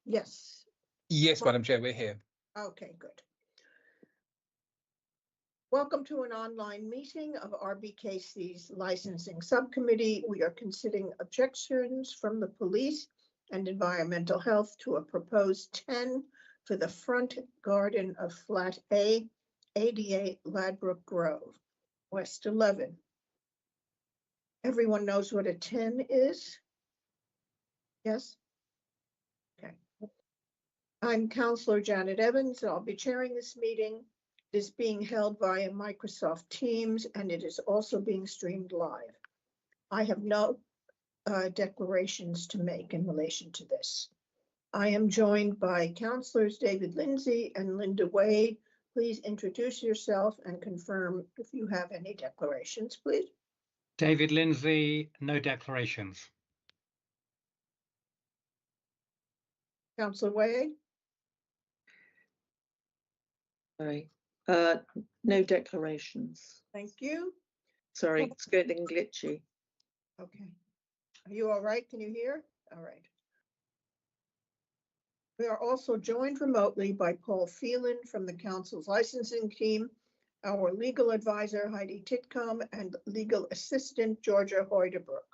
Yes. Yes, Madam Chair, we're here. Okay, good. Welcome to an online meeting of RBKC's licensing subcommittee. We are considering objections from the police and environmental health to a proposed 10 for the front garden of Flat A, 88 Ladbroke Grove, West 11. Everyone knows what a 10 is? Yes? Okay. I'm Councillor Janet Evans. I'll be chairing this meeting. It is being held via Microsoft Teams and it is also being streamed live. I have no declarations to make in relation to this. I am joined by Councillors David Lindsay and Linda Wade. Please introduce yourself and confirm if you have any declarations, please. David Lindsay, no declarations. Councillor Wade? Sorry, no declarations. Thank you. Sorry, it's getting glitchy. Okay. Are you all right? Can you hear? All right. We are also joined remotely by Paul Phelan from the Council's licensing team, our legal advisor Heidi Titcomb, and legal assistant Georgia Hoydebrook.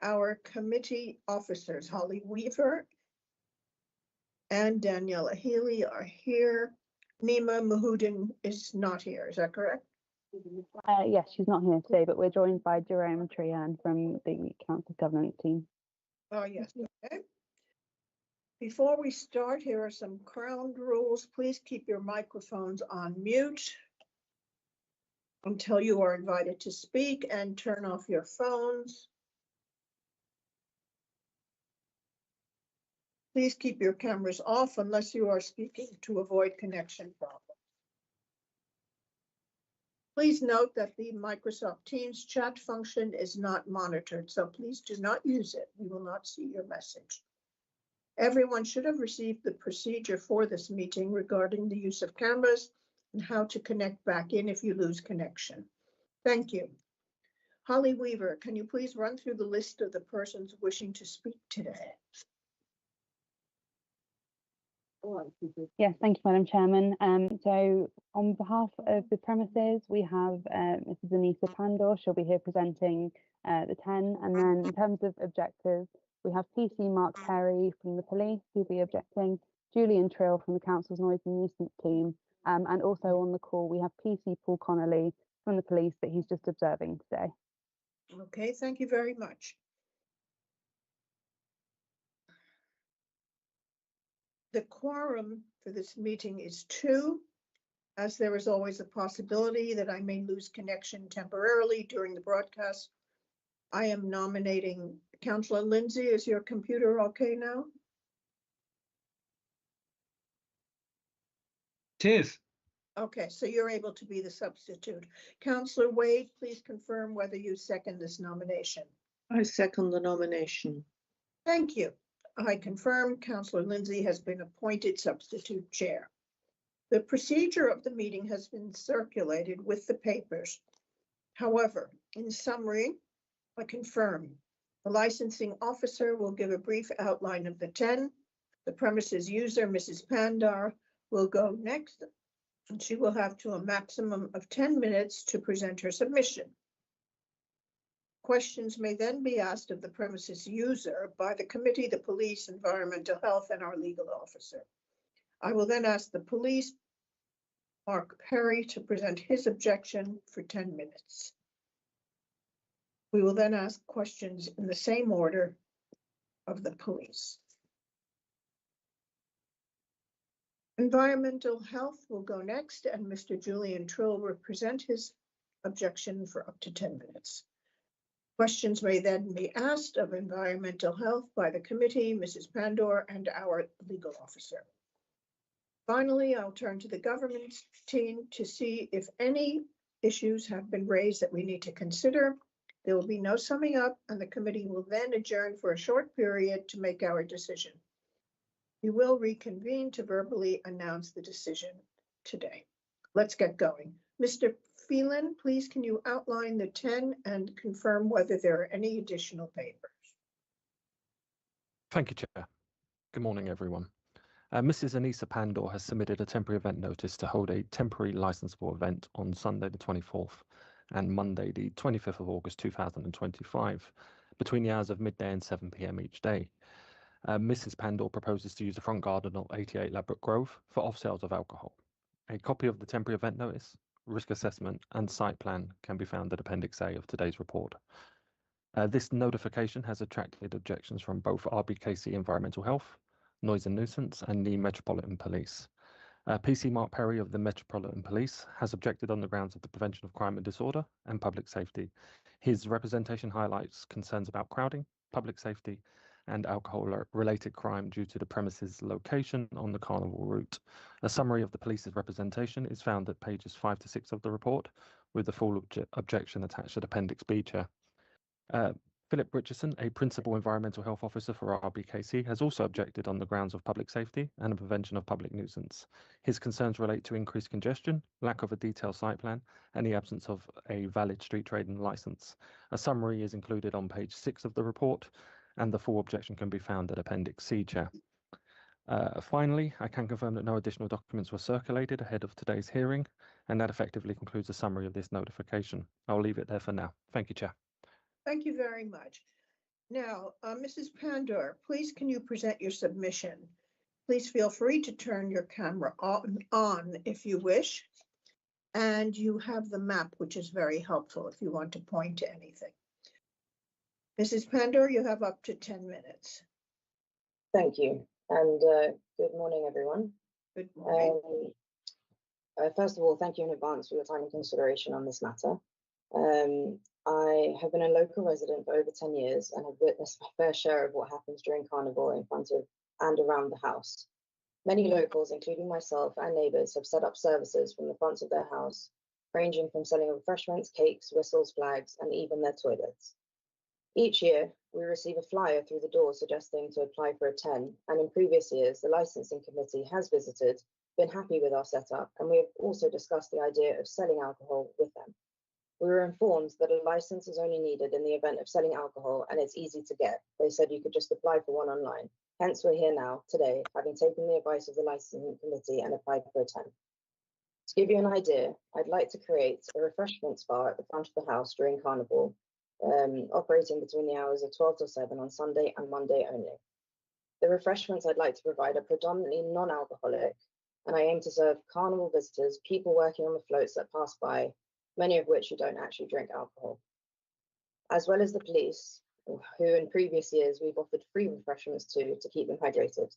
Our committee officers Holly Weaver and Daniela Healy are here. Nima Mahudin is not here, is that correct? Yes, she's not here today, but we're joined by Jerome Trian from the Council Governance team. Oh, yes. Okay. Before we start, here are some ground rules. Please keep your microphones on mute until you are invited to speak and turn off your phones. Please keep your cameras off unless you are speaking to avoid connection problems. Please note that the Microsoft Teams chat function is not monitored, so please do not use it. We will not see your message. Everyone should have received the procedure for this meeting regarding the use of cameras and how to connect back in if you lose connection. Thank you. Holly Weaver, can you please run through the list of the persons wishing to speak today? Yes, thank you, Madam Chairman. So on behalf of the premises, we have Mrs. Anissa Pandor. She'll be here presenting the 10. And then in terms of objectors, we have PC Mark Perry from the police, who'll be objecting, Julian Trill from the Council's Noise and Nuisance team. And also on the call, we have PC Paul Connolly from the police, but he's just observing today. Okay, thank you very much. The quorum for this meeting is 2, as there is always a possibility that I may lose connection temporarily during the broadcast. I am nominating Councillor Lindsay. Is your computer okay now? It is. Okay, so you're able to be the substitute. Councillor Wade, please confirm whether you second this nomination. I second the nomination. Thank you. I confirm Councillor Lindsay has been appointed substitute chair. The procedure of the meeting has been circulated with the papers. However, in summary, I confirm the licensing officer will give a brief outline of the 10. The premises user, Mrs. Pandor, will go next, and she will have to a maximum of 10 minutes to present her submission. Questions may then be asked of the premises user by the committee, the police, environmental health, and our legal officer. I will then ask the police, Mark Perry, to present his objection for 10 minutes. We will then ask questions in the same order of the police. Environmental health will go next, and Mr. Julian Trill will present his objection for up to 10 minutes. Questions may then be asked of environmental health by the committee, Mrs. Pandor, and our legal officer. Finally, I'll turn to the government team to see if any issues have been raised that we need to consider. There will be no summing up, and the committee will then adjourn for a short period to make our decision. We will reconvene to verbally announce the decision today. Let's get going. Mr. Phelan, please can you outline the 10 and confirm whether there are any additional papers? Thank you, Chair. Good morning, everyone. Mrs. Anissa Pandor has submitted a temporary event notice to hold a temporary licensable event on Sunday the 24th and Monday the 25th of August 2025 between the hours of midday and 7 p.m. each day. Mrs. Pandor proposes to use the front garden of 88 Ladbroke Grove for off-sales of alcohol. A copy of the temporary event notice, risk assessment and site plan can be found at Appendix A of today's report. This notification has attracted objections from both RBKC Environmental Health, Noise and Nuisance and the Metropolitan Police. PC Mark Perry of the Metropolitan Police has objected on the grounds of the prevention of crime and disorder and public safety. His representation highlights concerns about crowding, public safety and alcohol-related crime due to the premises location on the Carnival route. A summary of the police's representation is found at pages 5 to 6 of the report, with the full objection attached at Appendix B, Chair. Philip Richardson, a Principal Environmental Health Officer for RBKC, has also objected on the grounds of public safety and the prevention of public nuisance. His concerns relate to increased congestion, lack of a detailed site plan, and the absence of a valid street trading licence. A summary is included on page 6 of the report, and the full objection can be found at Appendix C, Chair. Finally, I can confirm that no additional documents were circulated ahead of today's hearing, and that effectively concludes the summary of this notification. I'll leave it there for now. Thank you, Chair. Thank you very much. Now, Mrs. Pandor, please can you present your submission? Please feel free to turn your camera on if you wish. And you have the map, which is very helpful if you want to point to anything. Mrs. Pandor, you have up to 10 minutes. Thank you. And good morning, everyone. Good morning. First of all, thank you in advance for your time and consideration on this matter. I have been a local resident for over 10 years and have witnessed my fair share of what happens during Carnival in front of and around the house. Many locals, including myself and neighbours, have set up services from the front of their house, ranging from selling refreshments, cakes, whistles, flags, and even their toilets. Each year, we receive a flyer through the door suggesting to apply for a 10, and in previous years, the licensing committee has visited, been happy with our setup, and we have also discussed the idea of selling alcohol with them. We were informed that a license is only needed in the event of selling alcohol and it's easy to get. They said you could just apply for one online. Hence, we're here now, today, having taken the advice of the licensing committee and applied for a 10. To give you an idea, I'd like to create a refreshments bar at the front of the house during Carnival, operating between the hours of 12 till 7 on Sunday and Monday only. The refreshments I'd like to provide are predominantly non-alcoholic, and I aim to serve Carnival visitors, people working on the floats that pass by, many of which who don't actually drink alcohol, as well as the police, who in previous years we've offered free refreshments to keep them hydrated.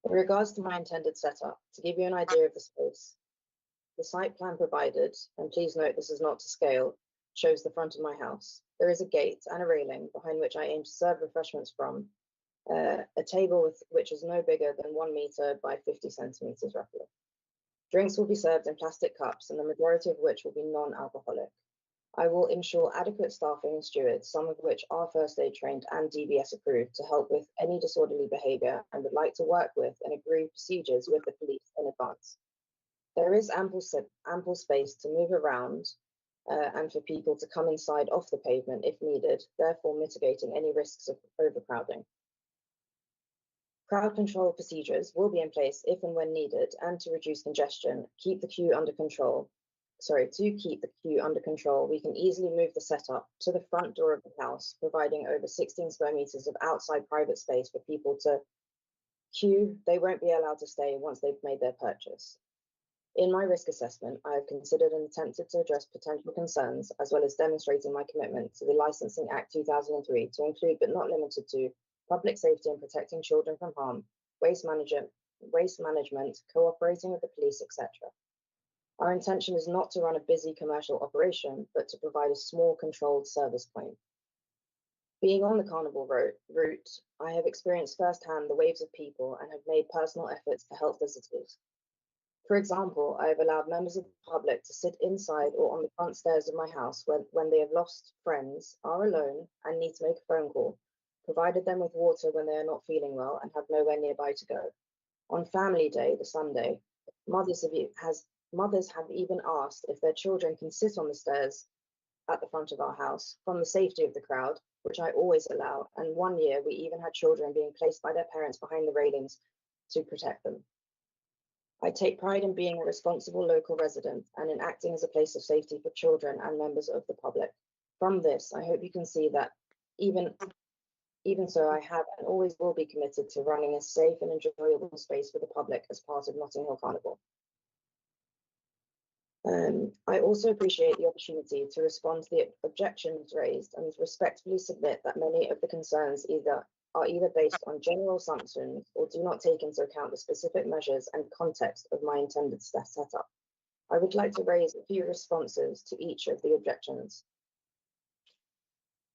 In regards to my intended setup, to give you an idea of the space, the site plan provided, and please note this is not to scale, shows the front of my house. There is a gate and a railing behind which I aim to serve refreshments from, a table which is no bigger than 1 meter by 50 centimeters roughly. Drinks will be served in plastic cups, and the majority of which will be non-alcoholic. I will ensure adequate staffing and stewards, some of which are first aid trained and DBS approved, to help with any disorderly behaviour, and would like to work with and agree procedures with the police in advance. There is ample space to move around and for people to come inside off the pavement if needed, therefore mitigating any risks of overcrowding. Crowd control procedures will be in place if and when needed, and to reduce congestion, keep the queue under control. We can easily move the setup to the front door of the house, providing over 16 square meters of outside private space for people to queue. They won't be allowed to stay once they've made their purchase. In my risk assessment, I have considered and attempted to address potential concerns, as well as demonstrating my commitment to the Licensing Act 2003 to include but not limited to public safety and protecting children from harm, waste management, cooperating with the police, etc. Our intention is not to run a busy commercial operation, but to provide a small controlled service point. Being on the Carnival route, I have experienced firsthand the waves of people and have made personal efforts to help visitors. For example, I have allowed members of the public to sit inside or on the front stairs of my house when they have lost friends, are alone, and need to make a phone call, provided them with water when they are not feeling well and have nowhere nearby to go. On Family Day, the Sunday, mothers have even asked if their children can sit on the stairs at the front of our house from the safety of the crowd, which I always allow, and one year we even had children being placed by their parents behind the railings to protect them. I take pride in being a responsible local resident and in acting as a place of safety for children and members of the public. From this, I hope you can see that even so, I have and always will be committed to running a safe and enjoyable space for the public as part of Notting Hill Carnival. I also appreciate the opportunity to respond to the objections raised and respectfully submit that many of the concerns are either based on general assumptions or do not take into account the specific measures and context of my intended setup. I would like to raise a few responses to each of the objections.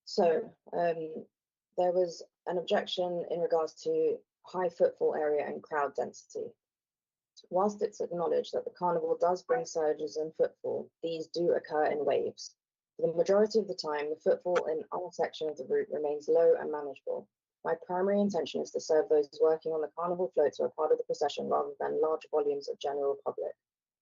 So there was an objection in regards to high footfall area and crowd density. Whilst it's acknowledged that the carnival does bring surges in footfall, these do occur in waves. For the majority of the time, the footfall in our section of the route remains low and manageable. My primary intention is to serve those working on the carnival floats who are part of the procession rather than large volumes of general public.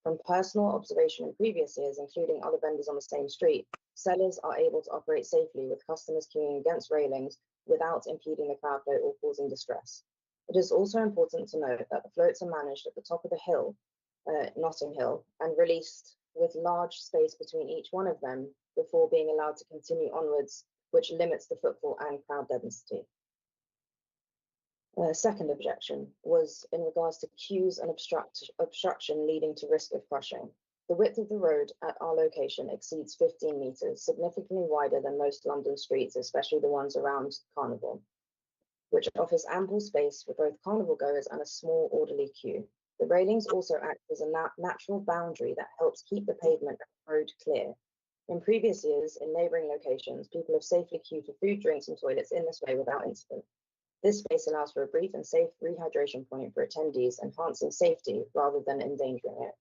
From personal observation in previous years, including other vendors on the same street, sellers are able to operate safely with customers queuing against railings without impeding the crowd flow or causing distress. It is also important to note that the floats are managed at the top of the hill, Notting Hill, and released with large space between each one of them before being allowed to continue onwards, which limits the footfall and crowd density. Second objection was in regards to queues and obstruction leading to risk of crushing. The width of the road at our location exceeds 15 metres, significantly wider than most London streets, especially the ones around Carnival, which offers ample space for both carnival goers and a small orderly queue. The railings also act as a natural boundary that helps keep the pavement and road clear. In previous years, in neighbouring locations, people have safely queued for food, drinks and toilets in this way without incident. This space allows for a brief and safe rehydration point for attendees, enhancing safety rather than endangering it.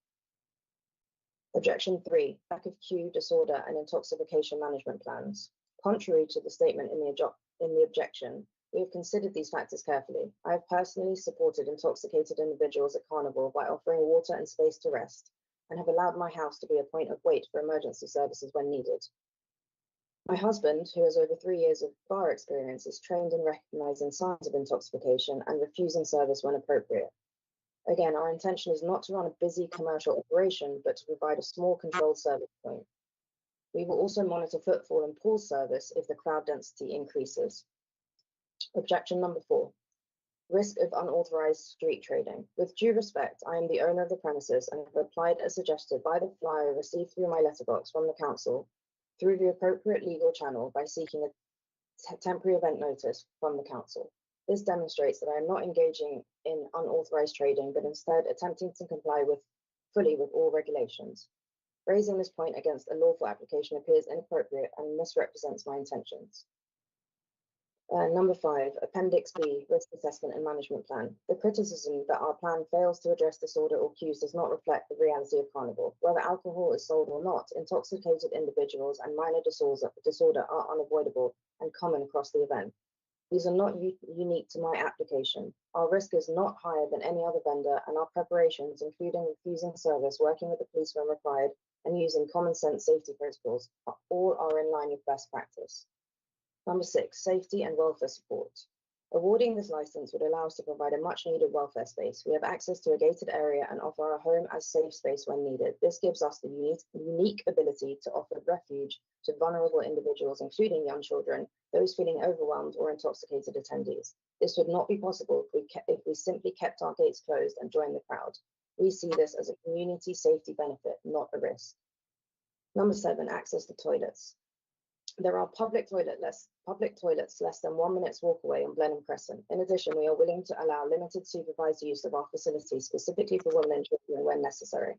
Objection 3, lack of queue, disorder and intoxication management plans. Contrary to the statement in the objection, we have considered these factors carefully. I have personally supported intoxicated individuals at Carnival by offering water and space to rest, and have allowed my house to be a point of wait for emergency services when needed. My husband, who has over 3 years of bar experience, is trained in recognizing signs of intoxication and refusing service when appropriate. Again, our intention is not to run a busy commercial operation, but to provide a small controlled service point. We will also monitor footfall and pause service if the crowd density increases. Objection number 4, risk of unauthorized street trading. With due respect, I am the owner of the premises and have applied as suggested by the flyer received through my letterbox from the council through the appropriate legal channel by seeking a temporary event notice from the council. This demonstrates that I am not engaging in unauthorized trading, but instead attempting to comply fully with all regulations. Raising this point against a lawful application appears inappropriate and misrepresents my intentions. Number 5, Appendix B, Risk Assessment and Management Plan. The criticism that our plan fails to address disorder or queues does not reflect the reality of Carnival. Whether alcohol is sold or not, intoxicated individuals and minor disorder are unavoidable and common across the event. These are not unique to my application. Our risk is not higher than any other vendor, and our preparations, including refusing service, working with the police when required, and using common sense safety principles, all are in line with best practice. Number 6, safety and welfare support. Awarding this license would allow us to provide a much needed welfare space. We have access to a gated area and offer our home as safe space when needed. This gives us the unique ability to offer refuge to vulnerable individuals, including young children, those feeling overwhelmed or intoxicated attendees. This would not be possible if we simply kept our gates closed and joined the crowd. We see this as a community safety benefit, not a risk. Number 7, access to toilets. There are public toilets less than 1 minute's walk away on Blenheim Crescent. In addition, we are willing to allow limited supervised use of our facilities, specifically for women and children when necessary.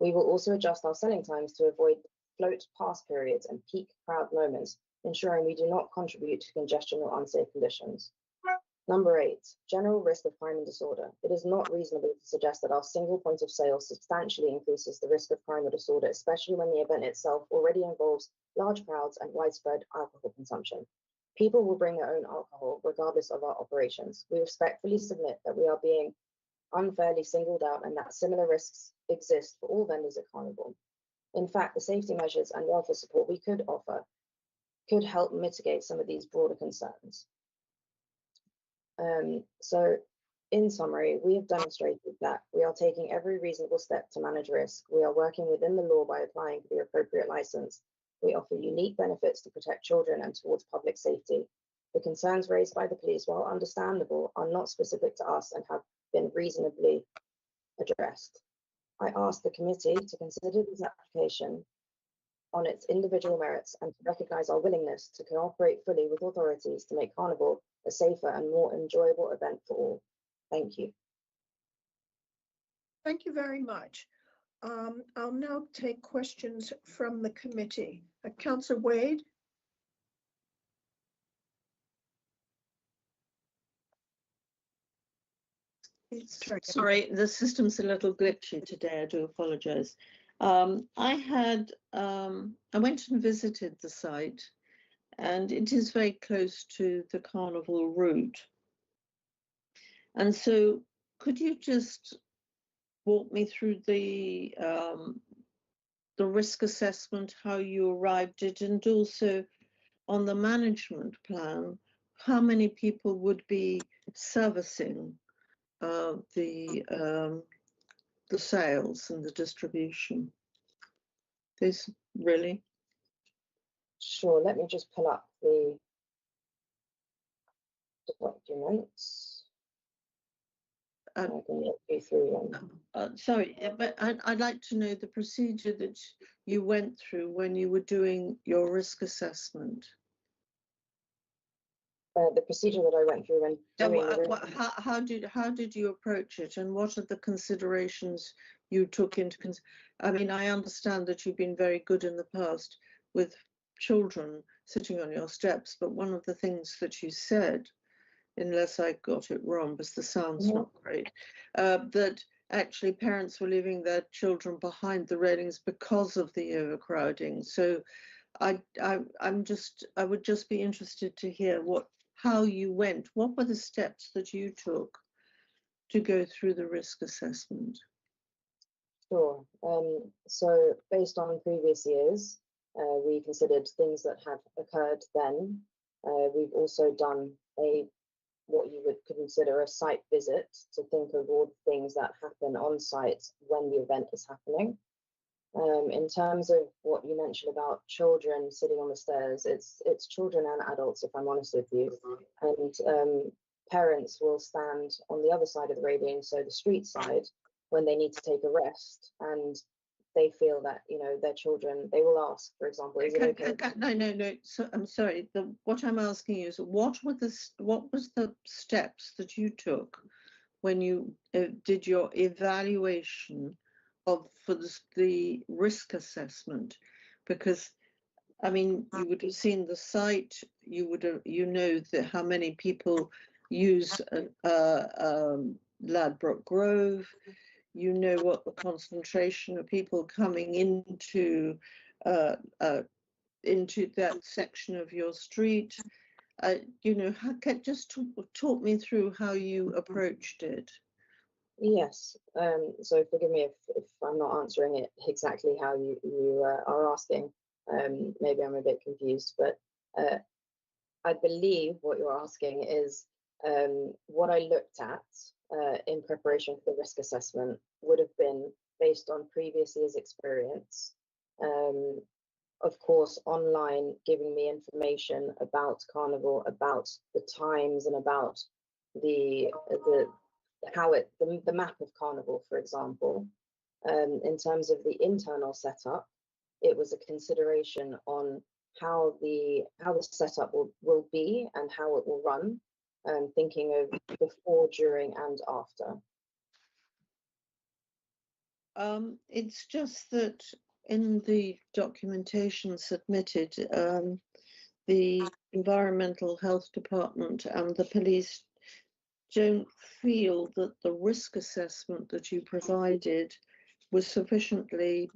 We will also adjust our selling times to avoid float pass periods and peak crowd moments, ensuring we do not contribute to congestion or unsafe conditions. Number 8, general risk of crime and disorder. It is not reasonable to suggest that our single point of sale substantially increases the risk of crime or disorder, especially when the event itself already involves large crowds and widespread alcohol consumption. People will bring their own alcohol regardless of our operations. We respectfully submit that we are being unfairly singled out and that similar risks exist for all vendors at Carnival. In fact, the safety measures and welfare support we could offer could help mitigate some of these broader concerns. So in summary, we have demonstrated that we are taking every reasonable step to manage risk. We are working within the law by applying for the appropriate license. We offer unique benefits to protect children and towards public safety. The concerns raised by the police, while understandable, are not specific to us and have been reasonably addressed. I ask the committee to consider this application on its individual merits and to recognise our willingness to cooperate fully with authorities to make Carnival a safer and more enjoyable event for all. Thank you. Thank you very much. I'll now take questions from the committee. Councillor Wade. Sorry, the system's a little glitchy today. I do apologise. I went and visited the site, and it is very close to the Carnival route. And so, could you just walk me through the risk assessment, how you arrived at, and also on the management plan, how many people would be servicing the sales and the distribution? This really? Sure, let me just pull up the documents. I can walk you through them. Sorry, but I'd like to know the procedure that you went through when you were doing your risk assessment. The procedure that I went through when doing how did you approach it, and what are the considerations you took into I mean, I understand that you've been very good in the past with children sitting on your steps, but one of the things that you said, unless I got it wrong, because the sound's not great, that actually parents were leaving their children behind the railings because of the overcrowding. So I would just be interested to hear how you went. What were the steps that you took to go through the risk assessment? Sure. So based on previous years, we considered things that had occurred then. We've also done what you would consider a site visit to think of all the things that happen on site when the event is happening. In terms of what you mentioned about children sitting on the stairs, it's children and adults, if I'm honest with you. And parents will stand on the other side of the railing, so the street side, when they need to take a rest, and they feel that, you know, their children, they will ask, for example, is it okay? No. So I'm sorry. What I'm asking you is, what was the steps that you took when you did your evaluation for the risk assessment? Because I mean, you would have seen the site. You would have, how many people use Ladbroke Grove. You know what the concentration of people coming into that section of your street. Just talk me through how you approached it. Yes. So forgive me if I'm not answering it exactly how you are asking. Maybe I'm a bit confused, but I believe what you're asking is what I looked at in preparation for the risk assessment would have been based on previous year's experience. Of course, online, giving me information about Carnival, about the times, and about the map of Carnival, for example. In terms of the internal setup, it was a consideration on how the setup will be and how it will run, thinking of before, during, and after. It's just that in the documentation submitted, the Environmental Health Department and the police don't feel that the risk assessment that you provided was sufficiently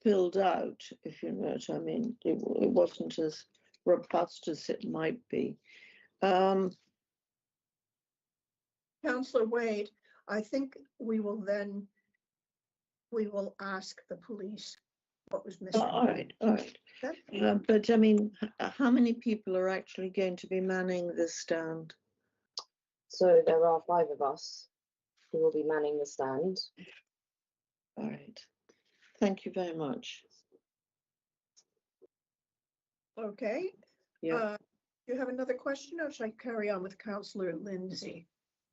filled out, if you know what I mean. It wasn't as robust as it might be. Councillor Wade, I think we will ask the police what was missing. All right. But I mean, how many people are actually going to be manning this stand? So there are 5 of us who will be manning the stand. All right. Thank you very much. Okay. Yeah. Do you have another question, or should I carry on with Councillor Lindsay?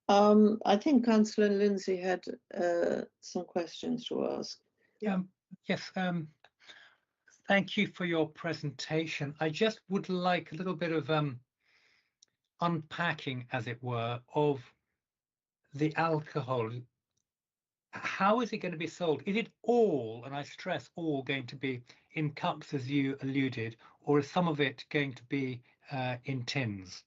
I think Councillor Lindsay had some questions to ask. Yes. Thank you for your presentation. I just would like a little bit of unpacking, as it were, of the alcohol. How is it going to be sold? Is it all, and I stress all, going to be in cups, as you alluded, or is some of it going to be in tins?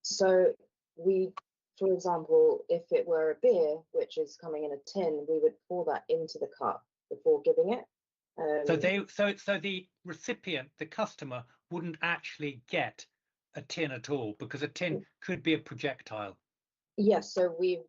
So we, for example, if it were a beer, which is coming in a tin, we would pour that into the cup before giving it. So the recipient, the customer, wouldn't actually get a tin at all, because a tin could be a projectile. Yes, so we've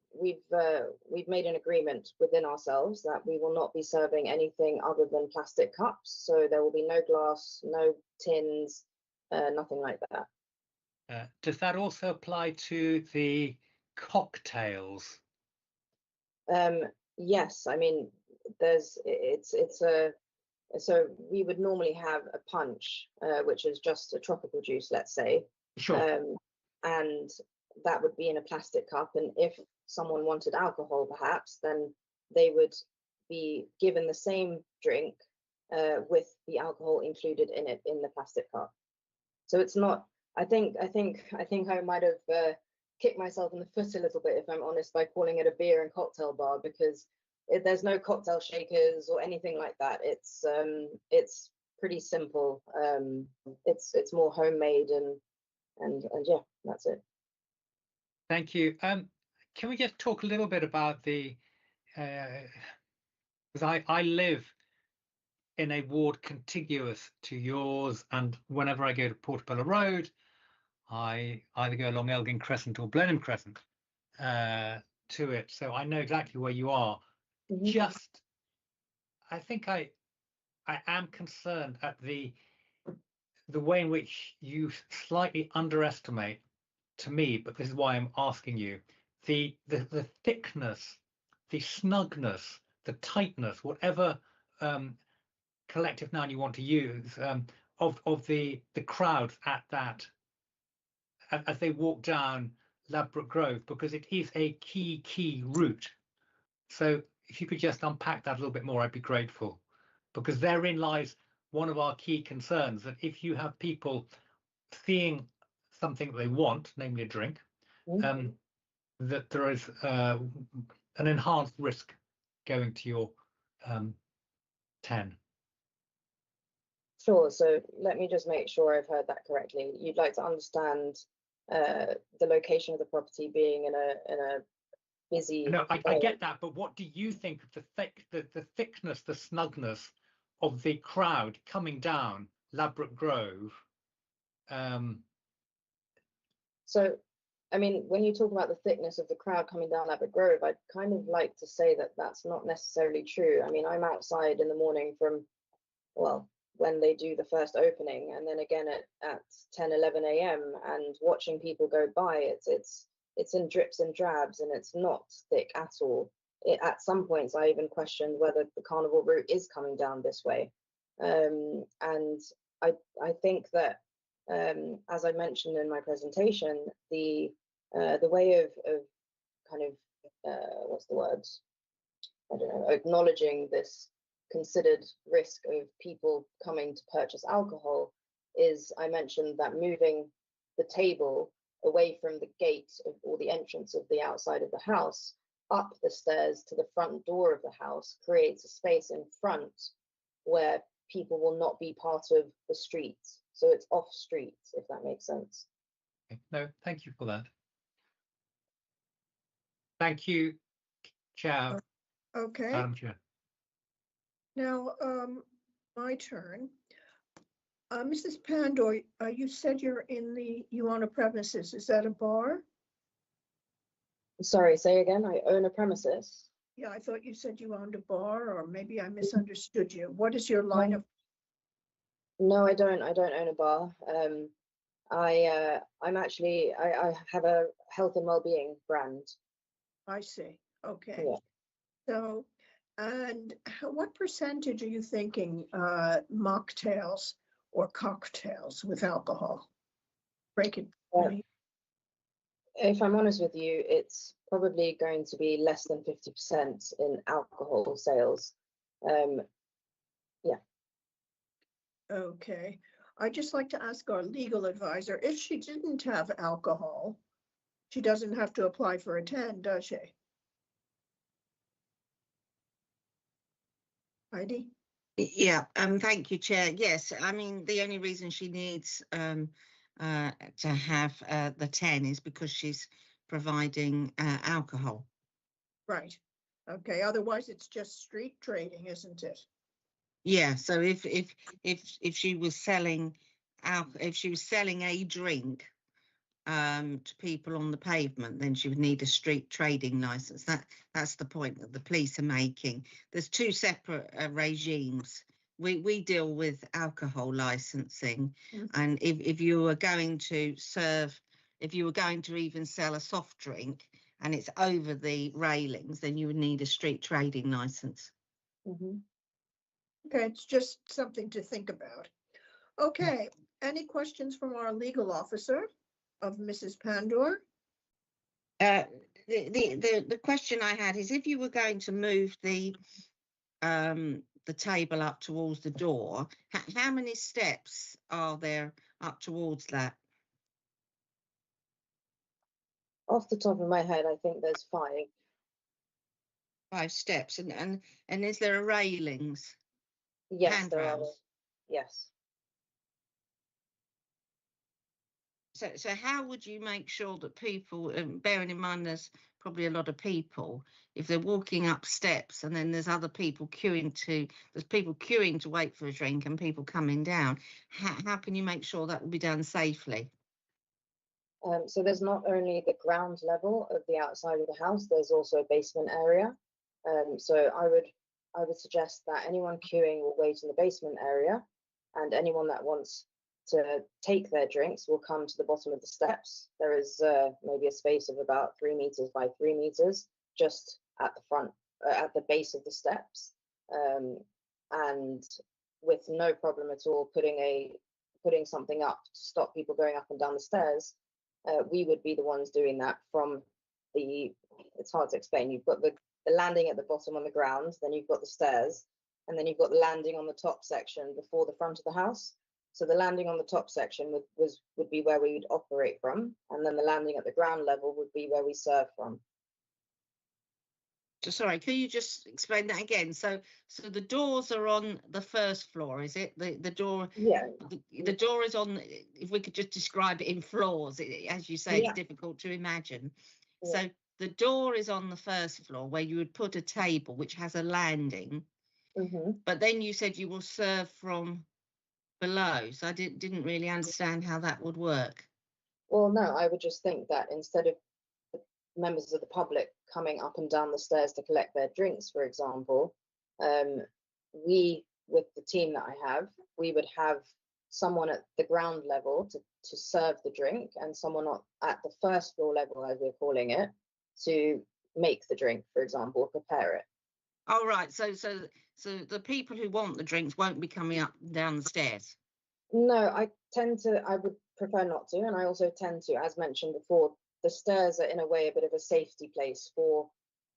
made an agreement within ourselves that we will not be serving anything other than plastic cups. So there will be no glass, no tins, nothing like that. Does that also apply to the cocktails? Yes, I mean, so we would normally have a punch, which is just a tropical juice, let's say. Sure. And that would be in a plastic cup. And if someone wanted alcohol, perhaps, then they would be given the same drink with the alcohol included in it in the plastic cup. So it's not. I think I might have kicked myself in the foot a little bit, if I'm honest, by calling it a beer and cocktail bar, because there's no cocktail shakers or anything like that. It's pretty simple. It's more homemade and yeah, that's it. Thank you. Can we just talk a little bit about the, because I live in a ward contiguous to yours, and whenever I go to Portobello Road, I either go along Elgin Crescent or Blenheim Crescent to it, so I know exactly where you are. Mhm. Just, I think I am concerned at the way in which you slightly underestimate, to me, but this is why I'm asking you, the thickness, the snugness, the tightness, whatever collective noun you want to use, of the crowds at that, as they walk down Ladbroke Grove, because it is a key route. So if you could just unpack that a little bit more, I'd be grateful, because therein lies one of our key concerns, that if you have people seeing something they want, namely a drink, that there is an enhanced risk going to your 10. Sure. So let me just make sure I've heard that correctly. You'd like to understand the location of the property being in a busy. No, I get that, but what do you think of the thickness, the snugness of the crowd coming down Ladbroke Grove? So, I mean, when you talk about the thickness of the crowd coming down Ladbroke Grove, I'd kind of like to say that that's not necessarily true. I mean, I'm outside in the morning from, well, when they do the first opening, and then again at 10, 11 a.m. and watching people go by. It's in drips and drabs, and it's not thick at all. At some points, I even questioned whether the carnival route is coming down this way. And I think that, as I mentioned in my presentation, the way of kind of what's the word? I don't know, acknowledging this considered risk of people coming to purchase alcohol is, I mentioned that moving the table away from the gate or the entrance of the outside of the house up the stairs to the front door of the house creates a space in front where people will not be part of the street. So it's off street, if that makes sense. No, thank you for that. Thank you, Chair. Okay, Madam Chair. now my turn. Mrs. Pandor, you said you're in the Ioana premises. Is that a bar? Sorry, say again. I own a premises. Yeah, I thought you said you owned a bar, or maybe I misunderstood you. What is your line of, No, I don't. I don't own a bar. I have a health and well-being brand. I see, okay. Yeah. So, and what percentage are you thinking mocktails or cocktails with alcohol? Break it. Yeah. If I'm honest with you, it's probably going to be less than 50% in alcohol sales. Okay, I'd just like to ask our legal advisor, if she didn't have alcohol, she doesn't have to apply for a 10, does she? Heidi? Yeah, thank you, Chair. Yes, I mean, the only reason she needs to have the 10 is because she's providing alcohol. Right, okay, otherwise it's just street trading, isn't it? Yeah, so if she was selling if she was selling a drink to people on the pavement, then she would need a street trading license. That's the point that the police are making. There's two separate regimes. We deal with alcohol licensing, and if you were going to even sell a soft drink and it's over the railings, then you would need a street trading license. Mm-hmm. Okay, it's just something to think about. Okay, any questions from our legal officer of Mrs. Pandor? The question I had is, if you were going to move the table up towards the door, how many steps are there up towards that? Off the top of my head, I think there's 5. 5 steps, and is there a railings? Yes, there are. Handrails? Yes. So how would you make sure that people, bearing in mind there's probably a lot of people, if they're walking up steps and then there's other people queuing to wait for a drink and people coming down, how can you make sure that will be done safely? So there's not only the ground level of the outside of the house, there's also a basement area. So I would suggest that anyone queuing will wait in the basement area, and anyone that wants to take their drinks will come to the bottom of the steps. There is maybe a space of about 3 meters by 3 meters just at the front, at the base of the steps, and with no problem at all putting something up to stop people going up and down the stairs. We would be the ones doing that from it's hard to explain. You've got the landing at the bottom on the ground, then you've got the stairs, and then you've got the landing on the top section before the front of the house. So the landing on the top section would be where we would operate from, and then the landing at the ground level would be where we serve from. Sorry, could you just explain that again? So the doors are on the first floor, is it? The door. Yeah. The door is on. If we could just describe it in floors, as you say, Yeah. it's difficult to imagine. Yeah. So the door is on the first floor, where you would put a table which has a landing. Mm-hmm. But then you said you will serve from below, so I didn't really understand how that would work. Well, no, I would just think that instead of members of the public coming up and down the stairs to collect their drinks, for example, we, with the team that I have, we would have someone at the ground level to serve the drink, and someone at the first floor level, as we're calling it, to make the drink, for example, prepare it. Oh, right. So the people who want the drinks won't be coming up and down the stairs. No, I would prefer not to. And I also tend to, as mentioned before, the stairs are in a way a bit of a safety place for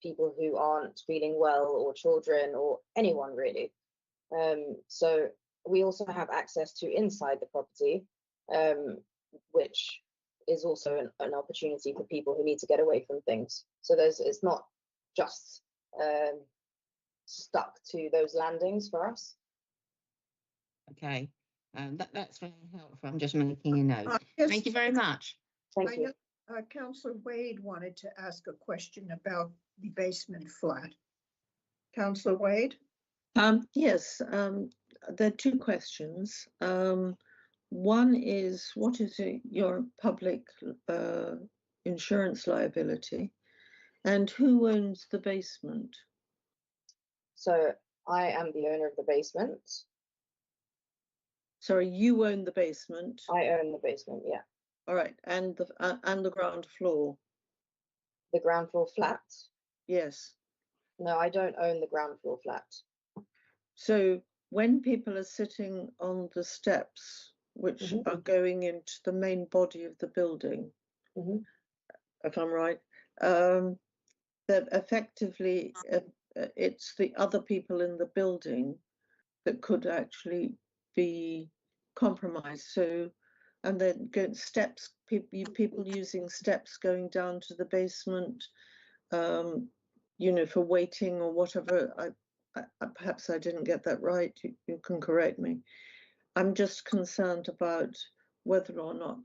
people who aren't feeling well, or children, or anyone really. So we also have access to inside the property, which is also an opportunity for people who need to get away from things. So it's not just stuck to those landings for us. Okay, that's very helpful. I'm just making a note. Thank you very much. Thank you. Councillor Wade wanted to ask a question about the basement flat. Councillor Wade? Yes, there are 2 questions. One is, what is your public insurance liability, and who owns the basement? So I am the owner of the basement. Sorry, you own the basement. I own the basement, yeah. All right, and the ground floor. The ground floor flat? Yes. No, I don't own the ground floor flat. So when people are sitting on the steps, which are going into the main body of the building, if I'm right, that effectively it's the other people in the building that could actually be compromised. So, and then steps, people using steps going down to the basement, you know, for waiting or whatever. Perhaps I didn't get that right. You can correct me. I'm just concerned about whether or not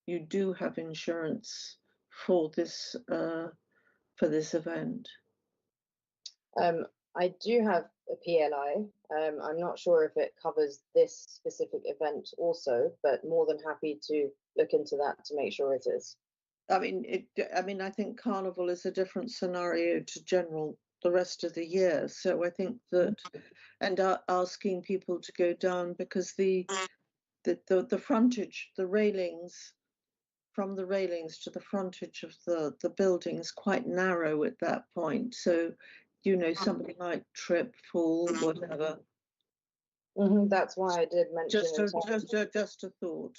you do have insurance for this event. I do have a PLI. I'm not sure if it covers this specific event also, but more than happy to look into that to make sure it is. I mean, I think Carnival is a different scenario to the rest of the year. So I think that, and asking people to go down, because the frontage, the railings, from the railings to the frontage of the building is quite narrow at that point. So, you know, somebody might trip, fall, whatever. That's why I did mention. Just a thought.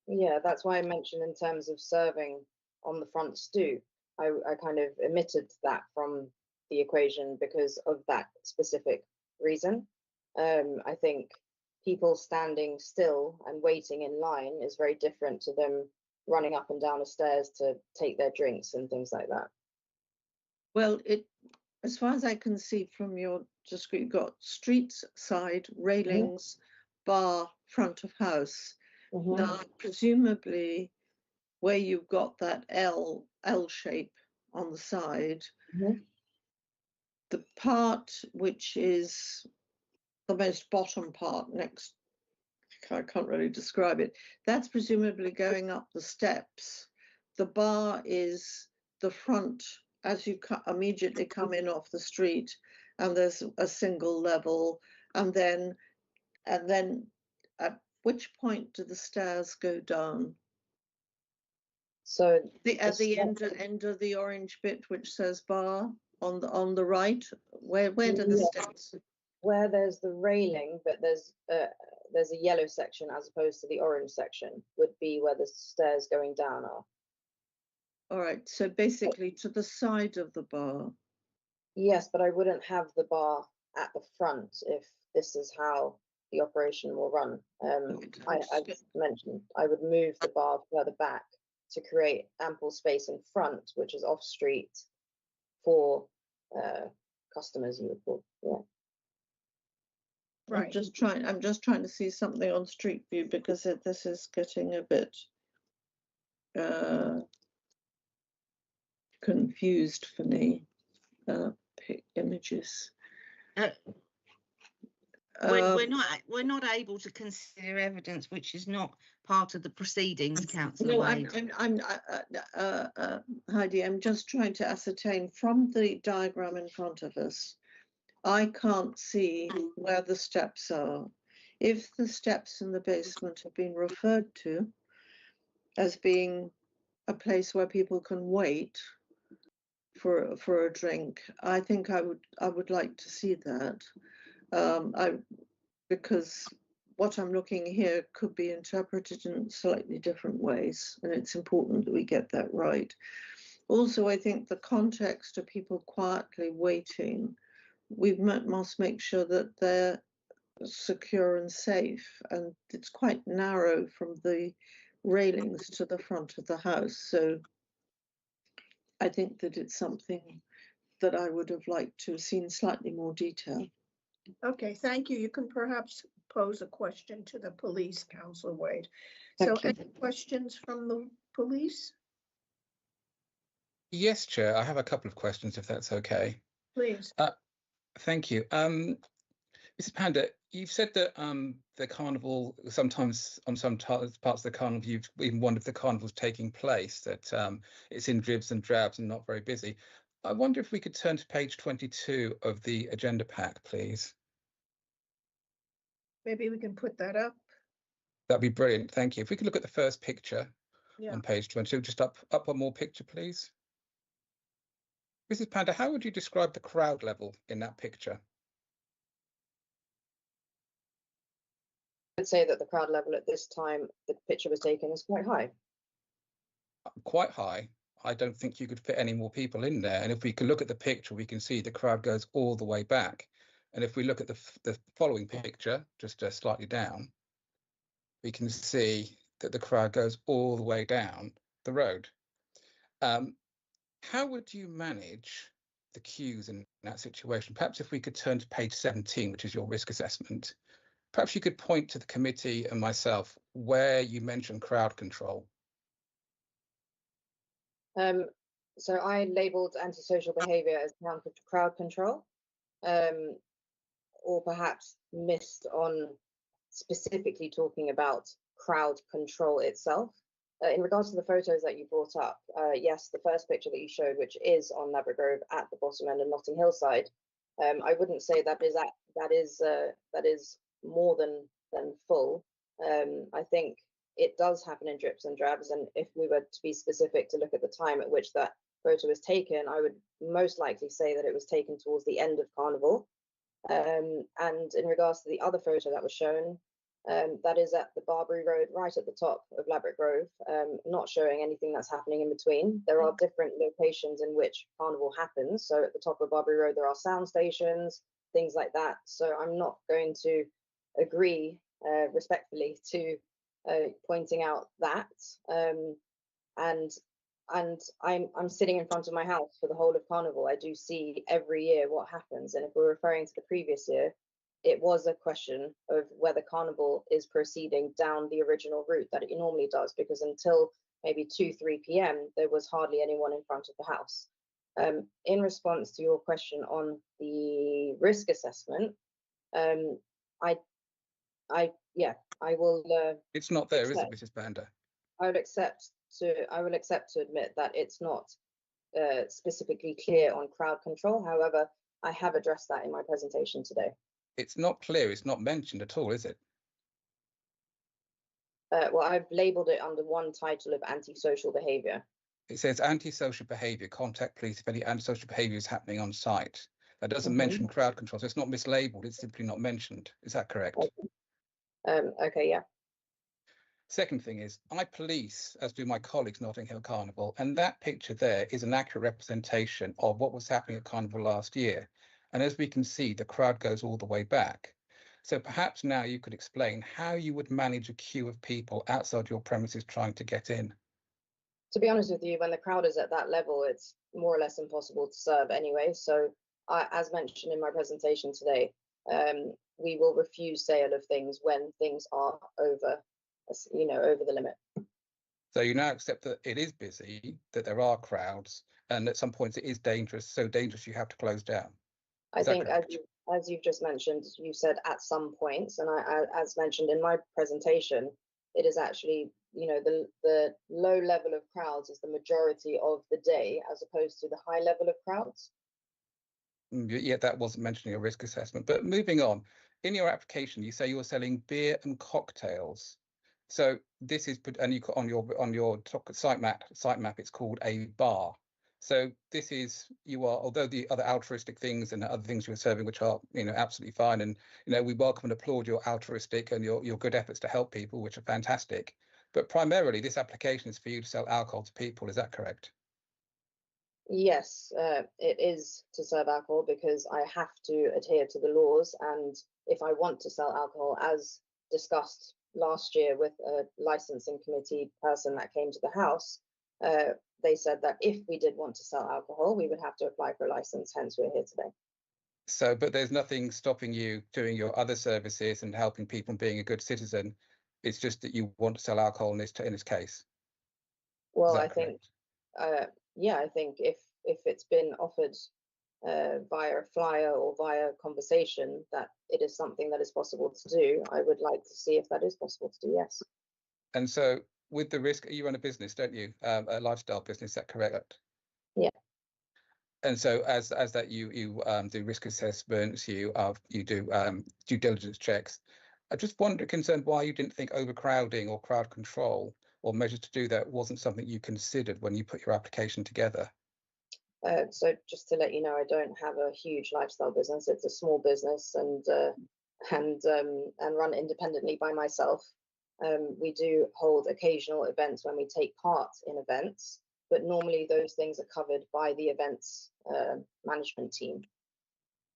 Yeah, that's why I mentioned in terms of serving on the front stoop. I kind of omitted that from the equation because of that specific reason. I think people standing still and waiting in line is very different to them running up and down the stairs to take their drinks and things like that. Well, as far as I can see from your description, you've got street side, railings, bar, front of house. Now, presumably, where you've got that L shape on the side, the part which is the most bottom part next, I can't really describe it, that's presumably going up the steps. The bar is the front as you immediately come in off the street, and there's a single level, and then at which point do the stairs go down? So at the end of the orange bit which says bar on the right, where do the steps? Where there's the railing, but there's a yellow section as opposed to the orange section would be where the stairs going down are. All right, so basically to the side of the bar. Yes, but I wouldn't have the bar at the front if this is how the operation will run. I mentioned I would move the bar further back to create ample space in front, which is off street for customers, you would call. Yeah. Right. I'm just trying to see something on Street View because this is getting a bit confused for me. Pick images. We're not able to consider evidence which is not part of the proceedings, Councillor Wade. Heidi, I'm just trying to ascertain from the diagram in front of us. I can't see where the steps are. If the steps in the basement have been referred to as being a place where people can wait for a drink, I think I would like to see that. Because what I'm looking here could be interpreted in slightly different ways, and it's important that we get that right. Also, I think the context of people quietly waiting, we must make sure that they're secure and safe, and it's quite narrow from the railings to the front of the house. So I think that it's something that I would have liked to have seen slightly more detail. Okay, thank you. You can perhaps pose a question to the police, Councillor Wade. Thank you. Any questions from the police? Yes, Chair. I have a couple of questions, if that's okay. Please. Thank you. Mrs. Panda, you've said that the carnival, sometimes on some parts of the carnival, you've even wondered if the carnival's taking place, that it's in dribs and drabs and not very busy. I wonder if we could turn to page 22 of the agenda pack, please. Maybe we can put that up. That'd be brilliant. Thank you. If we could look at the first picture Yeah. on page 22, just up one more picture, please. Mrs. Panda, how would you describe the crowd level in that picture? I'd say that the crowd level at this time the picture was taken is quite high. Quite high. I don't think you could fit any more people in there. And if we can look at the picture, we can see the crowd goes all the way back. And if we look at the following picture, just slightly down, we can see that the crowd goes all the way down the road. How would you manage the queues in that situation? Perhaps if we could turn to page 17, which is your risk assessment, perhaps you could point to the committee and myself where you mentioned crowd control. So I labelled antisocial behaviour as crowd control, or perhaps missed on specifically talking about crowd control itself. In regards to the photos that you brought up, yes, the first picture that you showed, which is on Ladbroke Grove at the bottom end of Notting Hill side, I wouldn't say that is more than full. I think it does happen in drips and drabs, and if we were to be specific to look at the time at which that photo was taken, I would most likely say that it was taken towards the end of Carnival. And in regards to the other photo that was shown, that is at the Barbary Road, right at the top of Ladbroke Grove, not showing anything that's happening in between. There are different locations in which Carnival happens. So at the top of Barbary Road, there are sound stations, things like that. So I'm not going to agree respectfully to pointing out that. And I'm sitting in front of my house for the whole of Carnival. I do see every year what happens. And if we're referring to the previous year, it was a question of whether Carnival is proceeding down the original route that it normally does, because until maybe 2-3 p.m. there was hardly anyone in front of the house. In response to your question on the risk assessment, I will. It's not there, is it, Mrs. Panda? I will accept to admit that it's not specifically clear on crowd control. However, I have addressed that in my presentation today. It's not clear. It's not mentioned at all, is it? Well, I've labelled it under one title of antisocial behaviour. It says antisocial behaviour, contact police if any antisocial behaviour is happening on site. That doesn't mention crowd control, so it's not mislabeled, it's simply not mentioned. Is that correct? Okay, yeah. Second thing is, I police, as do my colleagues, Notting Hill Carnival, and that picture there is an accurate representation of what was happening at Carnival last year. And as we can see, the crowd goes all the way back. So perhaps now you could explain how you would manage a queue of people outside your premises trying to get in. To be honest with you, when the crowd is at that level, it's more or less impossible to serve anyway. So as mentioned in my presentation today, we will refuse sale of things when things are over the limit. So you now accept that it is busy, that there are crowds, and at some points it is dangerous, so dangerous you have to close down. I think as you've just mentioned, you said at some points, and I as mentioned in my presentation, it is actually, the low level of crowds is the majority of the day as opposed to the high level of crowds. Yeah, that wasn't mentioned in your risk assessment. But moving on, in your application, you say you're selling beer and cocktails. So this is, and you on your site map, it's called a bar. So this is, although the other altruistic things and the other things you're serving, which are, absolutely fine. And, we welcome and applaud your altruistic and your good efforts to help people, which are fantastic. But primarily this application is for you to sell alcohol to people. Is that correct? Yes, it is to serve alcohol because I have to adhere to the laws. And if I want to sell alcohol, as discussed last year with a licensing committee person that came to the house, they said that if we did want to sell alcohol, we would have to apply for a license, hence we're here today. So, but there's nothing stopping you doing your other services and helping people and being a good citizen. It's just that you want to sell alcohol in this case. Well, I think, I think if it's been offered via a flyer or via conversation that it is something that is possible to do, I would like to see if that is possible to do, yes. And so with the risk, you run a business, don't you? A lifestyle business, is that correct? Yeah. And so as that you do risk assessments, you do due diligence checks. I just concerned why you didn't think overcrowding or crowd control or measures to do that wasn't something you considered when you put your application together. So just to let you know, I don't have a huge lifestyle business. It's a small business and run independently by myself. We do hold occasional events when we take part in events, but normally those things are covered by the events management team.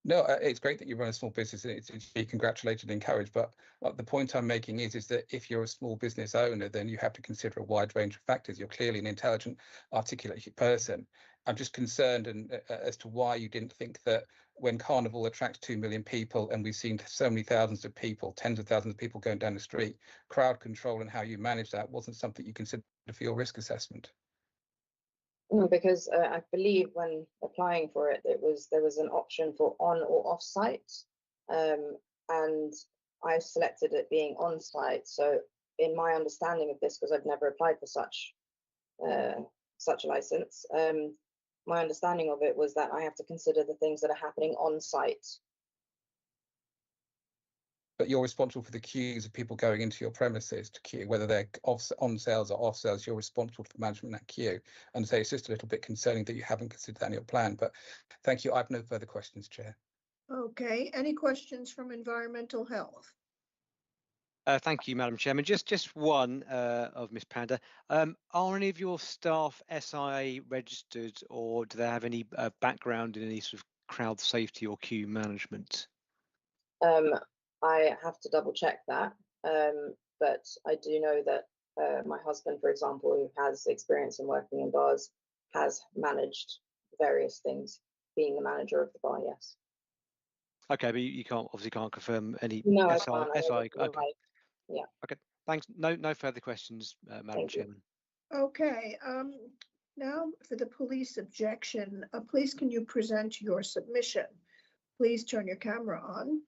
No, it's great that you run a small business and it's to be congratulated and encouraged. But the point I'm making is that if you're a small business owner, then you have to consider a wide range of factors. You're clearly an intelligent, articulate person. I'm just concerned as to why you didn't think that when Carnival attracts 2 million people and we've seen so many thousands of people, tens of thousands of people going down the street, crowd control and how you manage that wasn't something you considered for your risk assessment. Because I believe when applying for it, there was an option for on or off site, and I selected it being on site. So in my understanding of this, because I've never applied for such a license, my understanding of it was that I have to consider the things that are happening on site. But you're responsible for the queues of people going into your premises to queue, whether they're on sales or off sales. You're responsible for management of that queue. And so it's just a little bit concerning that you haven't considered that in your plan. But thank you. I have no further questions, Chair. Okay, any questions from environmental health? Thank you, Madam Chairman. Just one of Ms. Panda. Are any of your staff SIA registered, or do they have any background in any sort of crowd safety or queue management? I have to double check that, but I do know that my husband, for example, who has experience in working in bars, has managed various things, being the manager of the bar, yes. Okay, but you obviously can't confirm any No, I SI. can't. Okay. Right. Yeah. Okay. Thanks. No further questions, Madam Chairman. Okay. Now for the police objection. Please, can you present your submission? Please turn your camera on.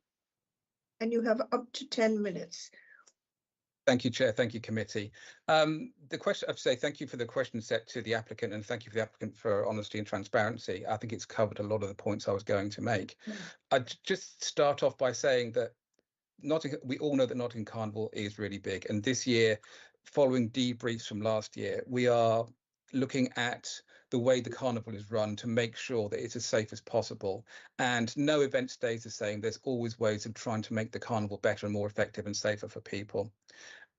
And you have up to 10 minutes. Thank you, Chair. Thank you, committee. The question, I have to say, thank you for the question set to the applicant, and thank you for the applicant for honesty and transparency. I think it's covered a lot of the points I was going to make. I'd just start off by saying that we all know that Nottingham Carnival is really big, and this year, following debriefs from last year, we are looking at the way the carnival is run to make sure that it's as safe as possible. And no event stays the same. There's always ways of trying to make the carnival better and more effective and safer for people.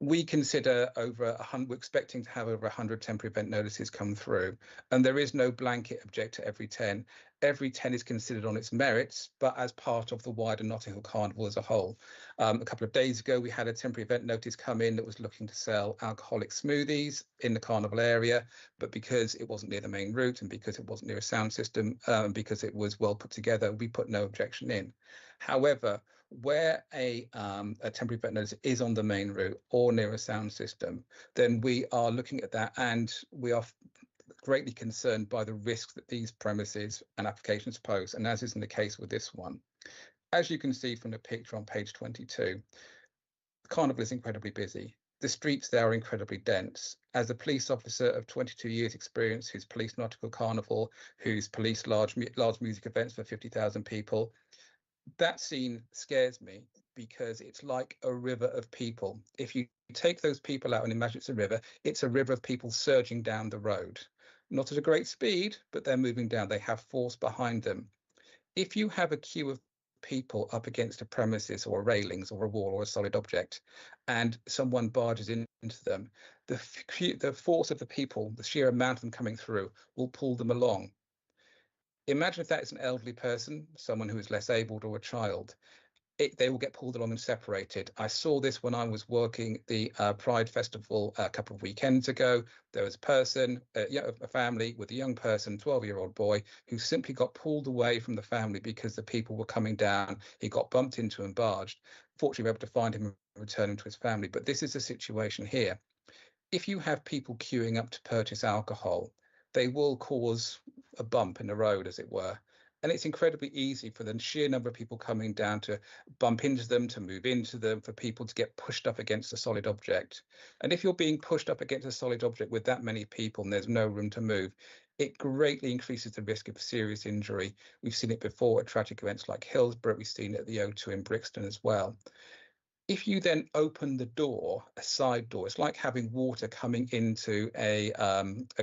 We consider we're expecting to have over 100 temporary event notices come through, and there is no blanket object to every 10. Every 10 is considered on its merits, but as part of the wider Notting Hill Carnival as a whole. A couple of days ago, we had a temporary event notice come in that was looking to sell alcoholic smoothies in the carnival area, but because it wasn't near the main route and because it wasn't near a sound system, because it was well put together, we put no objection in. However, where a temporary event notice is on the main route or near a sound system, then we are looking at that, and we are greatly concerned by the risk that these premises and applications pose, and as isn't the case with this one. As you can see from the picture on page 22, the carnival is incredibly busy. The streets there are incredibly dense. As a police officer of 22 years experience who's policed Nottingham Carnival, who's policed large music events for 50,000 people, that scene scares me because it's like a river of people. If you take those people out and imagine it's a river of people surging down the road. Not at a great speed, but they're moving down. They have force behind them. If you have a queue of people up against a premises or railings or a wall or a solid object, and someone barges into them, the force of the people, the sheer amount of them coming through, will pull them along. Imagine if that is an elderly person, someone who is less abled, or a child. They will get pulled along and separated. I saw this when I was working the Pride Festival a couple of weekends ago. There was a person, a family with a young person, 12-year-old boy, who simply got pulled away from the family because the people were coming down. He got bumped into and barged. Fortunately, we were able to find him and return him to his family. But this is the situation here. If you have people queuing up to purchase alcohol, they will cause a bump in the road, as it were. And it's incredibly easy for the sheer number of people coming down to bump into them, to move into them, for people to get pushed up against a solid object. And if you're being pushed up against a solid object with that many people and there's no room to move, it greatly increases the risk of serious injury. We've seen it before at tragic events like Hillsborough. We've seen it at the O2 in Brixton as well. If you then open the door, a side door, it's like having water coming into a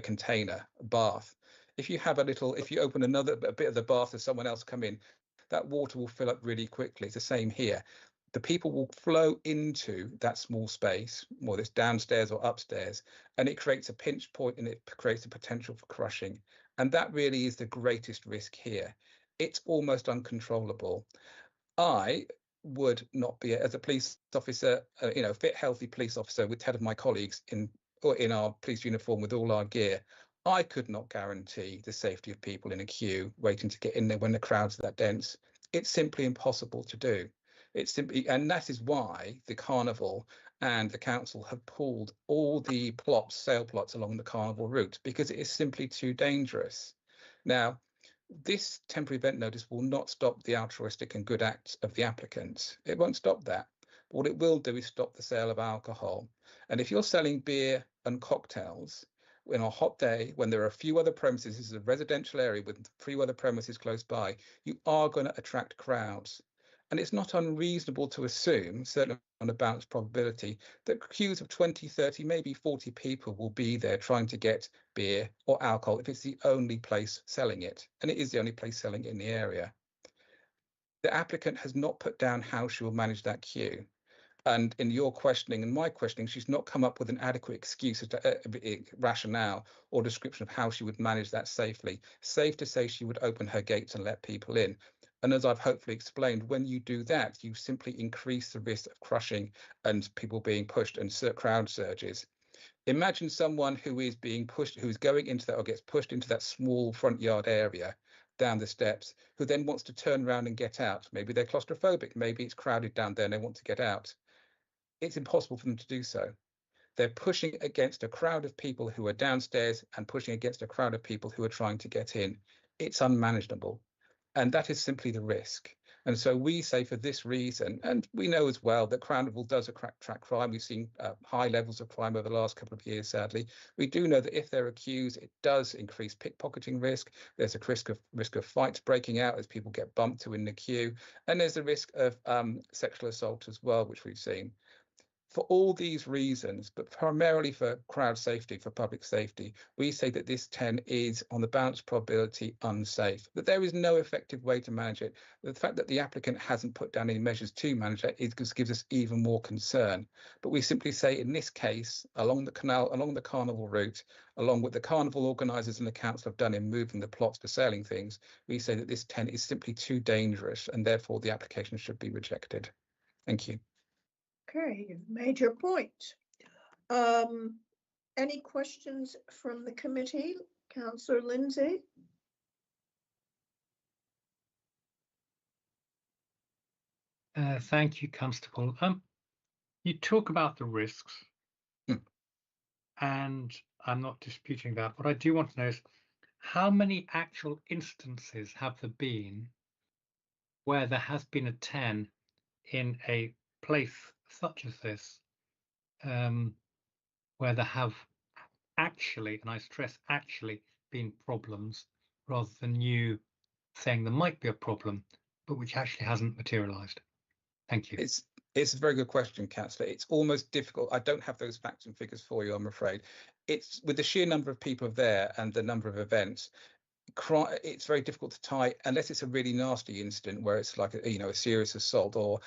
container, a bath. If you open a bit of the bath and someone else come in, that water will fill up really quickly. It's the same here. The people will flow into that small space, whether it's downstairs or upstairs, and it creates a pinch point and it creates a potential for crushing. And that really is the greatest risk here. It's almost uncontrollable. I would not be, as a police officer, fit, healthy police officer with 10 of my colleagues in our police uniform with all our gear, I could not guarantee the safety of people in a queue waiting to get in there when the crowds are that dense. It's simply impossible to do. And that is why the carnival and the council have pulled all the sale plots along the carnival route, because it is simply too dangerous. Now, this temporary event notice will not stop the altruistic and good acts of the applicants. It won't stop that. But what it will do is stop the sale of alcohol. And if you're selling beer and cocktails in a hot day, when there are a few other premises, this is a residential area with 3 other premises close by, you are going to attract crowds. And it's not unreasonable to assume, certainly on a balanced probability, that queues of 20, 30, maybe 40 people will be there trying to get beer or alcohol if it's the only place selling it. And it is the only place selling it in the area. The applicant has not put down how she will manage that queue. And in your questioning and my questioning, she's not come up with an adequate excuse, rationale or description of how she would manage that safely. Safe to say she would open her gates and let people in. And as I've hopefully explained, when you do that, you simply increase the risk of crushing and people being pushed and crowd surges. Imagine someone who is being pushed, who's going into that or gets pushed into that small front yard area down the steps, who then wants to turn around and get out. Maybe they're claustrophobic, maybe it's crowded down there and they want to get out. It's impossible for them to do so. They're pushing against a crowd of people who are downstairs and pushing against a crowd of people who are trying to get in. It's unmanageable. And that is simply the risk. And so we say for this reason, and we know as well that Carnival does attract crime. We've seen high levels of crime over the last couple of years, sadly. We do know that if there are queues, it does increase pickpocketing risk. There's a risk of fights breaking out as people get bumped to in the queue. And there's a risk of sexual assault as well, which we've seen. For all these reasons, but primarily for crowd safety, for public safety, we say that this 10 is, on the balanced probability, unsafe, that there is no effective way to manage it. The fact that the applicant hasn't put down any measures to manage it gives us even more concern. But we simply say in this case, along the carnival route, along with the carnival organisers and the council have done in moving the plots to selling things, we say that this 10 is simply too dangerous and therefore the application should be rejected. Thank you. Okay, you've made your point. Any questions from the committee? Councillor Lindsay? Thank you, Constable. You talk about the risks, and I'm not disputing that. What I do want to know is how many actual instances have there been where there has been a 10 in a place such as this, where there have actually, and I stress actually, been problems rather than you saying there might be a problem, but which actually hasn't materialized? Thank you. It's a very good question, Councillor. It's almost difficult. I don't have those facts and figures for you, I'm afraid. It's with the sheer number of people there and the number of events, it's very difficult to tie, unless it's a really nasty incident where it's like a serious assault or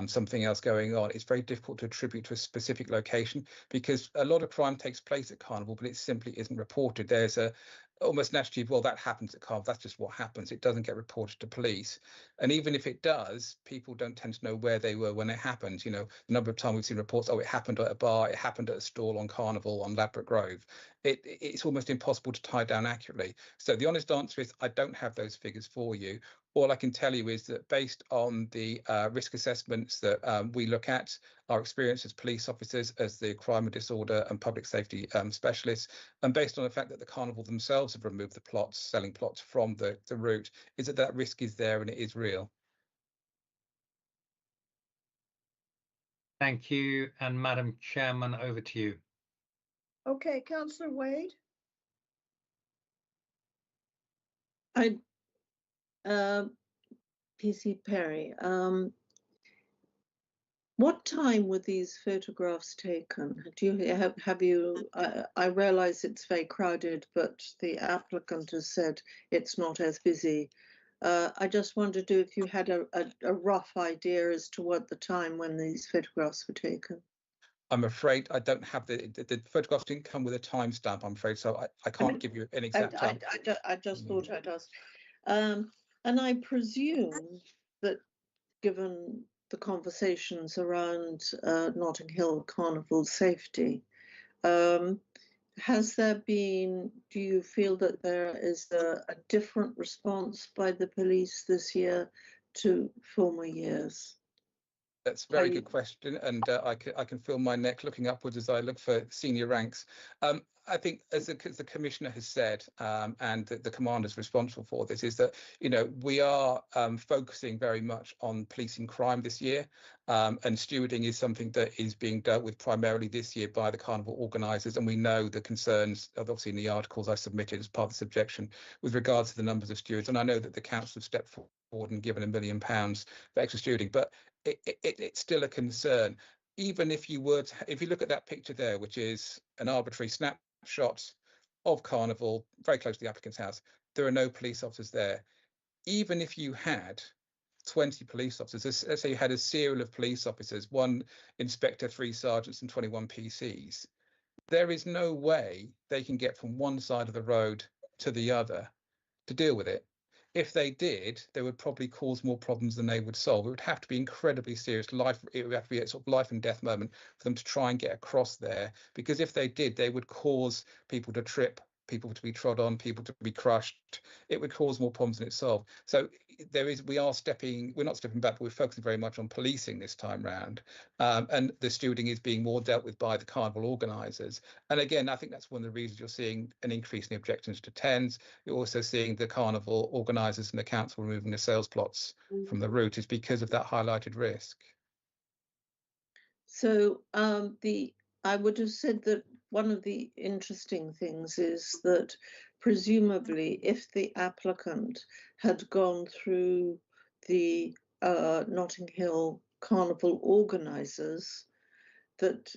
something else going on. It's very difficult to attribute to a specific location because a lot of crime takes place at Carnival, but it simply isn't reported. There's almost naturally, well, that happens at Carnival, that's just what happens. It doesn't get reported to police. And even if it does, people don't tend to know where they were when it happened. The number of times we've seen reports, it happened at a bar, it happened at a stall on Carnival on Ladbroke Grove. It's almost impossible to tie down accurately. So the honest answer is I don't have those figures for you. All I can tell you is that based on the risk assessments that we look at, our experience as police officers, as the crime and disorder and public safety specialists, and based on the fact that the Carnival themselves have removed the selling plots from the route, is that risk is there and it is real. Thank you. And Madam Chairman, over to you. Okay, Councillor Wade? PC Perry, what time were these photographs taken? Do you have you? I realise it's very crowded, but the applicant has said it's not as busy. I just wondered if you had a rough idea as to what the time when these photographs were taken. I'm afraid I don't have the photographs didn't come with a timestamp, I'm afraid, so I can't give you an exact time. I just thought I'd ask. And I presume that given the conversations around Notting Hill Carnival safety, has there been, do you feel that there is a different response by the police this year to former years? That's a very good question, and I can feel my neck looking upwards as I look for senior ranks. I think, as the commissioner has said, and the commanders responsible for this, is that we are focusing very much on policing crime this year, and stewarding is something that is being dealt with primarily this year by the carnival organisers, and we know the concerns, obviously in the articles I submitted as part of this objection, with regards to the numbers of stewards, and I know that the council have stepped forward and given £1 million for extra stewarding, but it's still a concern. Even if you look at that picture there, which is an arbitrary snapshot of Carnival, very close to the applicant's house, there are no police officers there. Even if you had 20 police officers, let's say you had a serial of police officers, 1 inspector, 3 sergeants and 21 PCs, there is no way they can get from one side of the road to the other to deal with it. If they did, they would probably cause more problems than they would solve. It would have to be incredibly serious. It would have to be a sort of life and death moment for them to try and get across there. Because if they did, they would cause people to trip, people to be trod on, people to be crushed. It would cause more problems than it solved. So we're not stepping back, but we're focusing very much on policing this time round. And the stewarding is being more dealt with by the carnival organisers. And again, I think that's one of the reasons you're seeing an increase in the objections to tens. You're also seeing the carnival organisers and the council removing the sales plots from the route, is because of that highlighted risk. So I would have said that one of the interesting things is that presumably if the applicant had gone through the Notting Hill Carnival organisers, that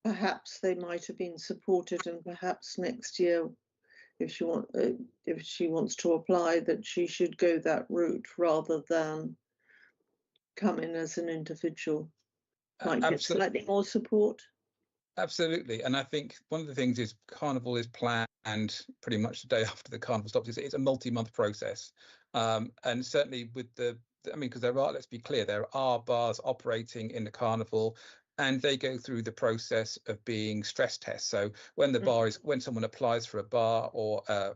perhaps they might have been supported, and perhaps next year, if she wants to apply, that she should go that route rather than come in as an individual. Might get slightly more support. Absolutely, and I think one of the things is Carnival is planned pretty much the day after the Carnival stops. It's a multi-month process, and certainly with because let's be clear, there are bars operating in the Carnival, and they go through the process of being stress tests. So when when someone applies for a bar or a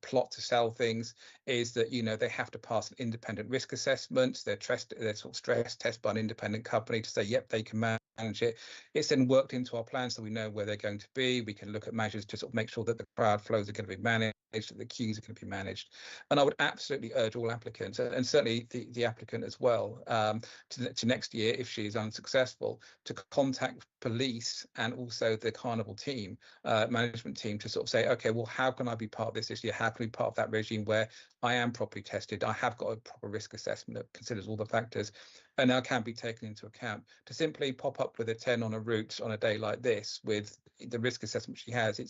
plot to sell things, is that they have to pass an independent risk assessment. They're sort of stress test by an independent company to say, yep, they can manage it. It's then worked into our plan, so we know where they're going to be. We can look at measures to sort of make sure that the crowd flows are going to be managed, that the queues are going to be managed. And I would absolutely urge all applicants, and certainly the applicant as well, to next year, if she is unsuccessful, to contact police and also the Carnival team, management team, to sort of say, okay, well, how can I be part of this year? How can I be part of that regime where I am properly tested? I have got a proper risk assessment that considers all the factors, and now can be taken into account. To simply pop up with a 10 on a route on a day like this with the risk assessment she has,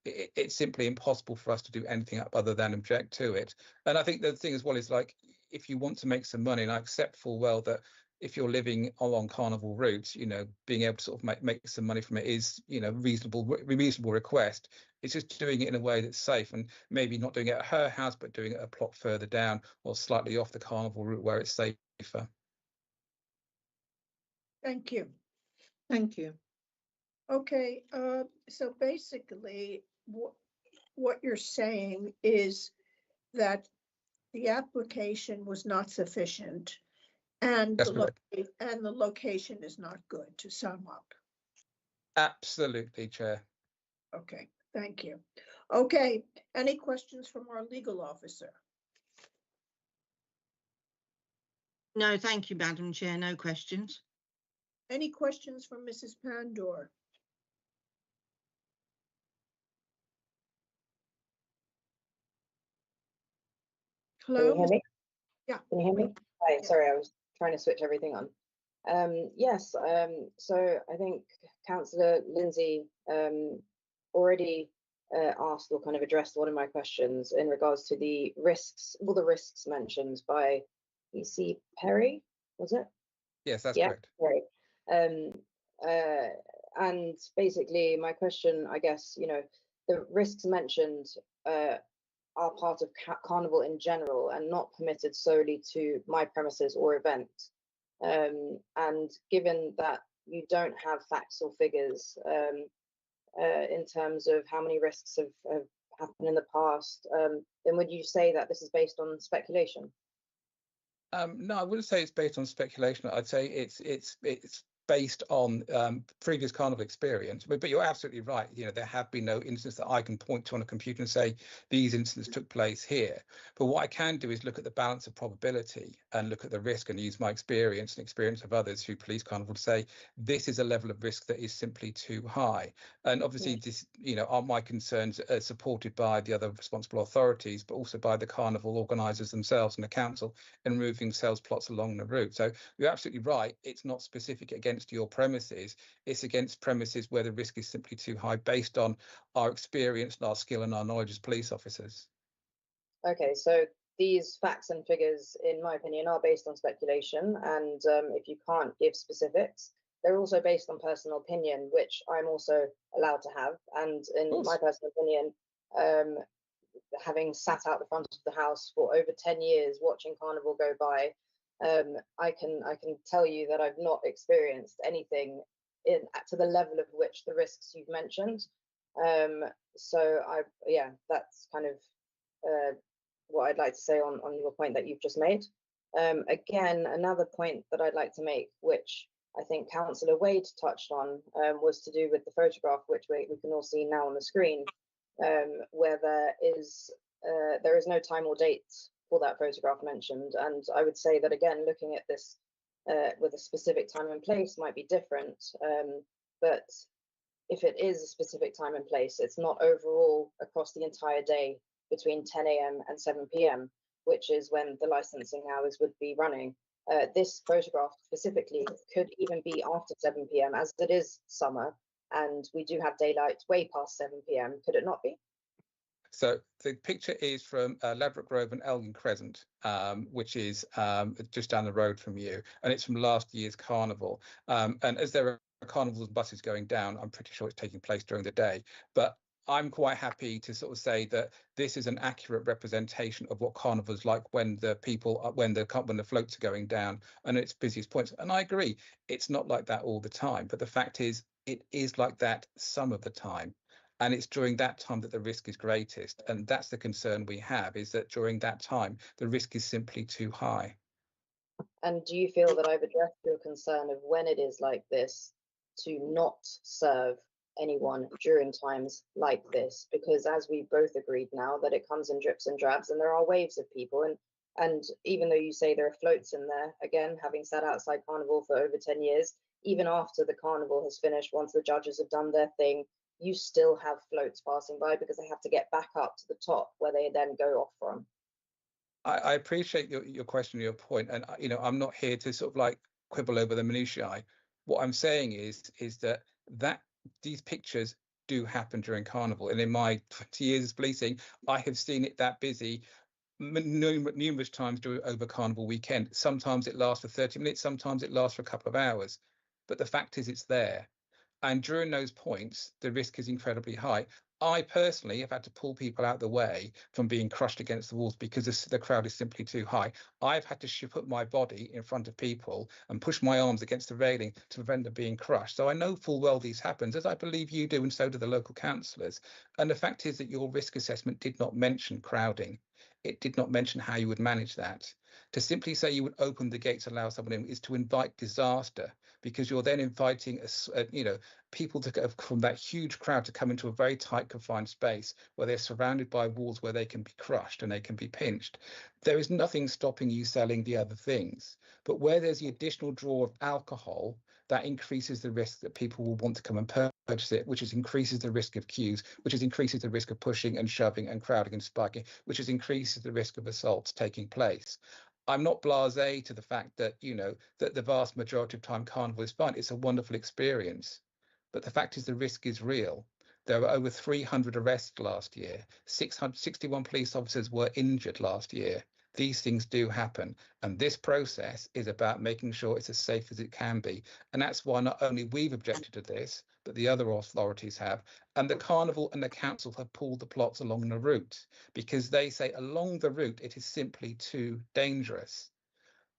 it's simply impossible for us to do anything other than object to it. And I think the thing as well is, like, if you want to make some money, and I accept full well that if you're living along Carnival routes, being able to sort of make some money from it is, reasonable request. It's just doing it in a way that's safe, and maybe not doing it at her house, but doing it a plot further down or slightly off the Carnival route where it's safer. Thank you. Thank you. Okay, so basically what you're saying is that the application was not sufficient and the location is not good, to sum up. Absolutely, Chair. Okay, thank you. Okay, any questions from our legal officer? No, thank you, Madam Chair. No questions. Any questions from Mrs. Pandor? Hello? hear me? Yeah. Can you hear me? Hi, Yeah. sorry, I was trying to switch everything on. Yes, so I think Councillor Lindsay already asked or kind of addressed one of my questions in regards to the risks, all the risks mentioned by EC Perry, was it? Yes, that's Yeah, correct. right. And basically my question, I guess, you know, the risks mentioned are part of Carnival in general and not permitted solely to my premises or event. And given that you don't have facts or figures in terms of how many risks have happened in the past, then would you say that this is based on speculation? No, I wouldn't say it's based on speculation. I'd say it's based on previous Carnival experience. But you're absolutely right. You know, there have been no instances that I can point to on a computer and say these incidents took place here. But what I can do is look at the balance of probability and look at the risk and use my experience and experience of others who police Carnival to say this is a level of risk that is simply too high. And obviously, this, you know, are my concerns supported by the other responsible authorities, but also by the Carnival organisers themselves and the council in moving sales plots along the route. So you're absolutely right. It's not specific against your premises. It's against premises where the risk is simply too high based on our experience and our skill and our knowledge as police officers. Okay, so these facts and figures, in my opinion, are based on speculation. And if you can't give specifics, they're also based on personal opinion, which I'm also allowed to have. And in my personal opinion, having sat out the front of the house for over 10 years watching Carnival go by, I can tell you that I've not experienced anything to the level of which the risks you've mentioned. So that's kind of what I'd like to say on your point that you've just made. Again, another point that I'd like to make, which I think Councillor Wade touched on, was to do with the photograph, which we can all see now on the screen, where there is no time or date for that photograph mentioned. And I would say that, again, looking at this with a specific time and place might be different. But if it is a specific time and place, it's not overall across the entire day between 10 a.m. and 7 p.m., which is when the licensing hours would be running. This photograph specifically could even be after 7 p.m. as it is summer and we do have daylight way past 7 p.m. Could it not be? So the picture is from Ladbroke Grove and Elgin Crescent, which is just down the road from you, and it's from last year's Carnival. And as there are carnivals and buses going down, I'm pretty sure it's taking place during the day. But I'm quite happy to sort of say that this is an accurate representation of what Carnival is like when the floats are going down and its busiest points. And I agree, it's not like that all the time. But the fact is, it is like that some of the time. And it's during that time that the risk is greatest. And that's the concern we have, is that during that time, the risk is simply too high. And do you feel that I've addressed your concern of when it is like this to not serve anyone during times like this? Because as we both agreed now that it comes in drips and drabs and there are waves of people. And even though you say there are floats in there, again, having sat outside Carnival for over 10 years, even after the Carnival has finished, once the judges have done their thing, you still have floats passing by because they have to get back up to the top where they then go off from. I appreciate your question, your point, and you know, I'm not here to sort of like quibble over the minutiae. What I'm saying is that these pictures do happen during Carnival, and in my 20 years of policing, I have seen it that busy numerous times over Carnival weekend. Sometimes it lasts for 30 minutes, sometimes it lasts for a couple of hours, but the fact is it's there. And during those points, the risk is incredibly high. I personally have had to pull people out of the way from being crushed against the walls because the crowd is simply too high. I've had to put my body in front of people and push my arms against the railing to prevent them being crushed. So I know full well these happens, as I believe you do, and so do the local councillors. And the fact is that your risk assessment did not mention crowding. It did not mention how you would manage that. To simply say you would open the gates, allow someone in, is to invite disaster, because you're then inviting people to go from that huge crowd to come into a very tight, confined space where they're surrounded by walls where they can be crushed and they can be pinched. There is nothing stopping you selling the other things, but where there's the additional draw of alcohol, that increases the risk that people will want to come and purchase it, which increases the risk of queues, which increases the risk of pushing and shoving and crowding and spiking, which increases the risk of assaults taking place. I'm not blasé to the fact that, you know, that the vast majority of time carnival is fun. It's a wonderful experience. But the fact is the risk is real. There were over 300 arrests last year. 661 police officers were injured last year. These things do happen. And this process is about making sure it's as safe as it can be. And that's why not only we've objected to this, but the other authorities have. And the carnival and the council have pulled the plots along the route because they say along the route, it is simply too dangerous.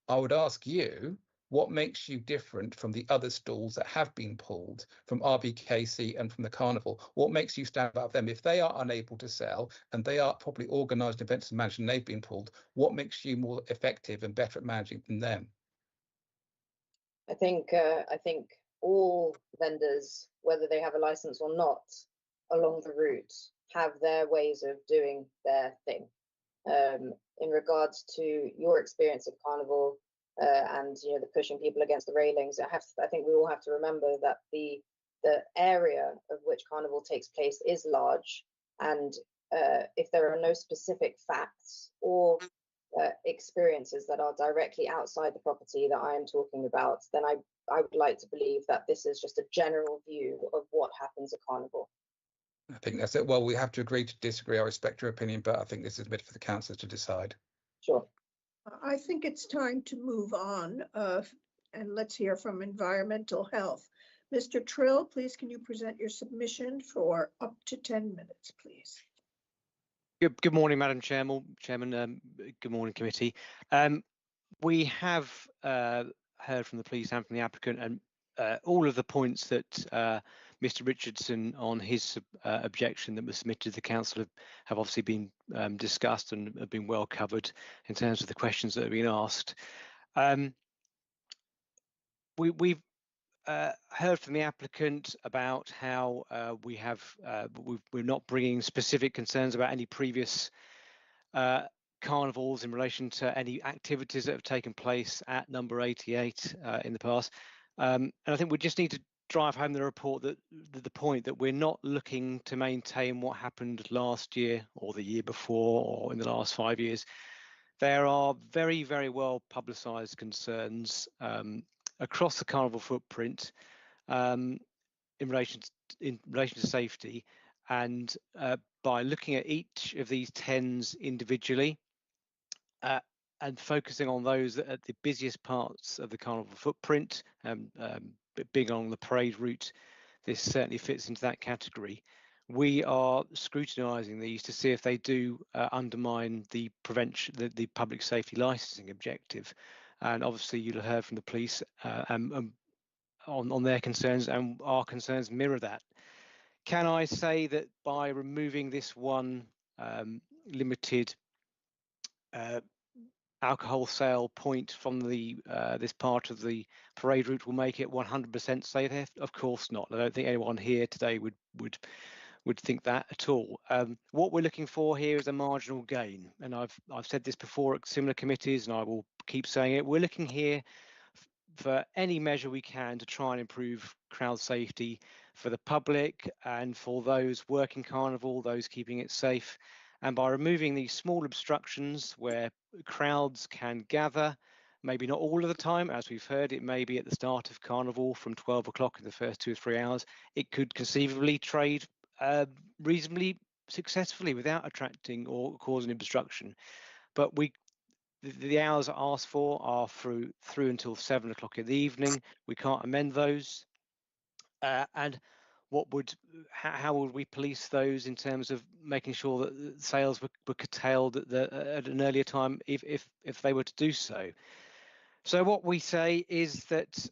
I would ask you, what makes you different from the other stalls that have been pulled from RBKC and from the carnival? What makes you stand above them? If they are unable to sell and they are properly organised events and managed and they've been pulled, what makes you more effective and better at managing than them? I think all vendors, whether they have a license or not, along the route have their ways of doing their thing. In regards to your experience of carnival, and you know, the pushing people against the railings, I think we all have to remember that the area of which carnival takes place is large, and if there are no specific facts or experiences that are directly outside the property that I am talking about, then I would like to believe that this is just a general view of what happens at carnival. I think that's it. Well, we have to agree to disagree. I respect your opinion, but I think this is a bit for the councillors to decide. Sure. I think it's time to move on, and let's hear from Environmental Health. Mr. Trill, please, can you present your submission for up to 10 minutes, please? Good morning, Madam Chairman. Good morning, committee. We have heard from the police and from the applicant, and all of the points that Mr. Richardson on his objection that was submitted to the council have obviously been discussed and have been well covered in terms of the questions that have been asked. We've heard from the applicant about how we're not bringing specific concerns about any previous carnivals in relation to any activities that have taken place at number 88 in the past. And I think we just need to drive home the report that the point that we're not looking to maintain what happened last year or the year before or in the last 5 years. There are very, very well publicised concerns across the carnival footprint in relation to safety, and by looking at each of these 10s individually and focusing on those at the busiest parts of the carnival footprint, being along the parade route, this certainly fits into that category. We are scrutinising these to see if they do undermine the prevention, the public safety licensing objective. And obviously you'll have heard from the police on their concerns, and our concerns mirror that. Can I say that by removing this one limited alcohol sale point from the this part of the parade route will make it 100% safe? Of course not. I don't think anyone here today would think that at all. What we're looking for here is a marginal gain, and I've said this before at similar committees, and I will keep saying it. We're looking here for any measure we can to try and improve crowd safety for the public and for those working carnival, those keeping it safe. And by removing these small obstructions where crowds can gather, maybe not all of the time, as we've heard, it may be at the start of carnival from 12 o'clock in the first 2 or 3 hours. It could conceivably trade reasonably successfully without attracting or causing obstruction. But the hours asked for are through until 7 o'clock in the evening. We can't amend those. And how would we police those in terms of making sure that sales were curtailed at an earlier time if they were to do so? So what we say is that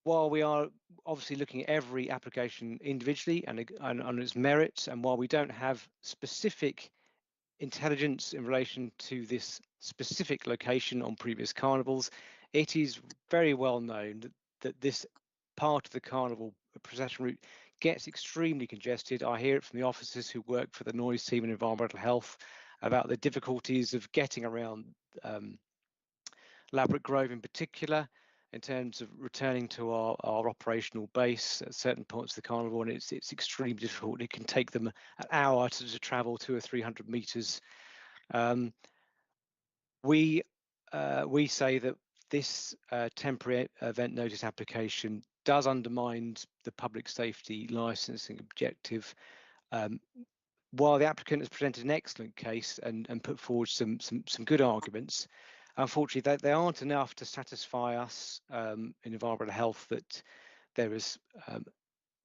while we are obviously looking at every application individually and on its merits, and while we don't have specific intelligence in relation to this specific location on previous carnivals, it is very well known that this part of the carnival procession route gets extremely congested. I hear it from the officers who work for the noise team and environmental health about the difficulties of getting around Ladbroke Grove in particular. in terms of returning to our operational base at certain points of the carnival, and it's extremely difficult. It can take them an hour to travel 200 or 300 meters. We say that this temporary event notice application does undermine the public safety licensing objective. While the applicant has presented an excellent case and put forward some good arguments, unfortunately they aren't enough to satisfy us in environmental health that there is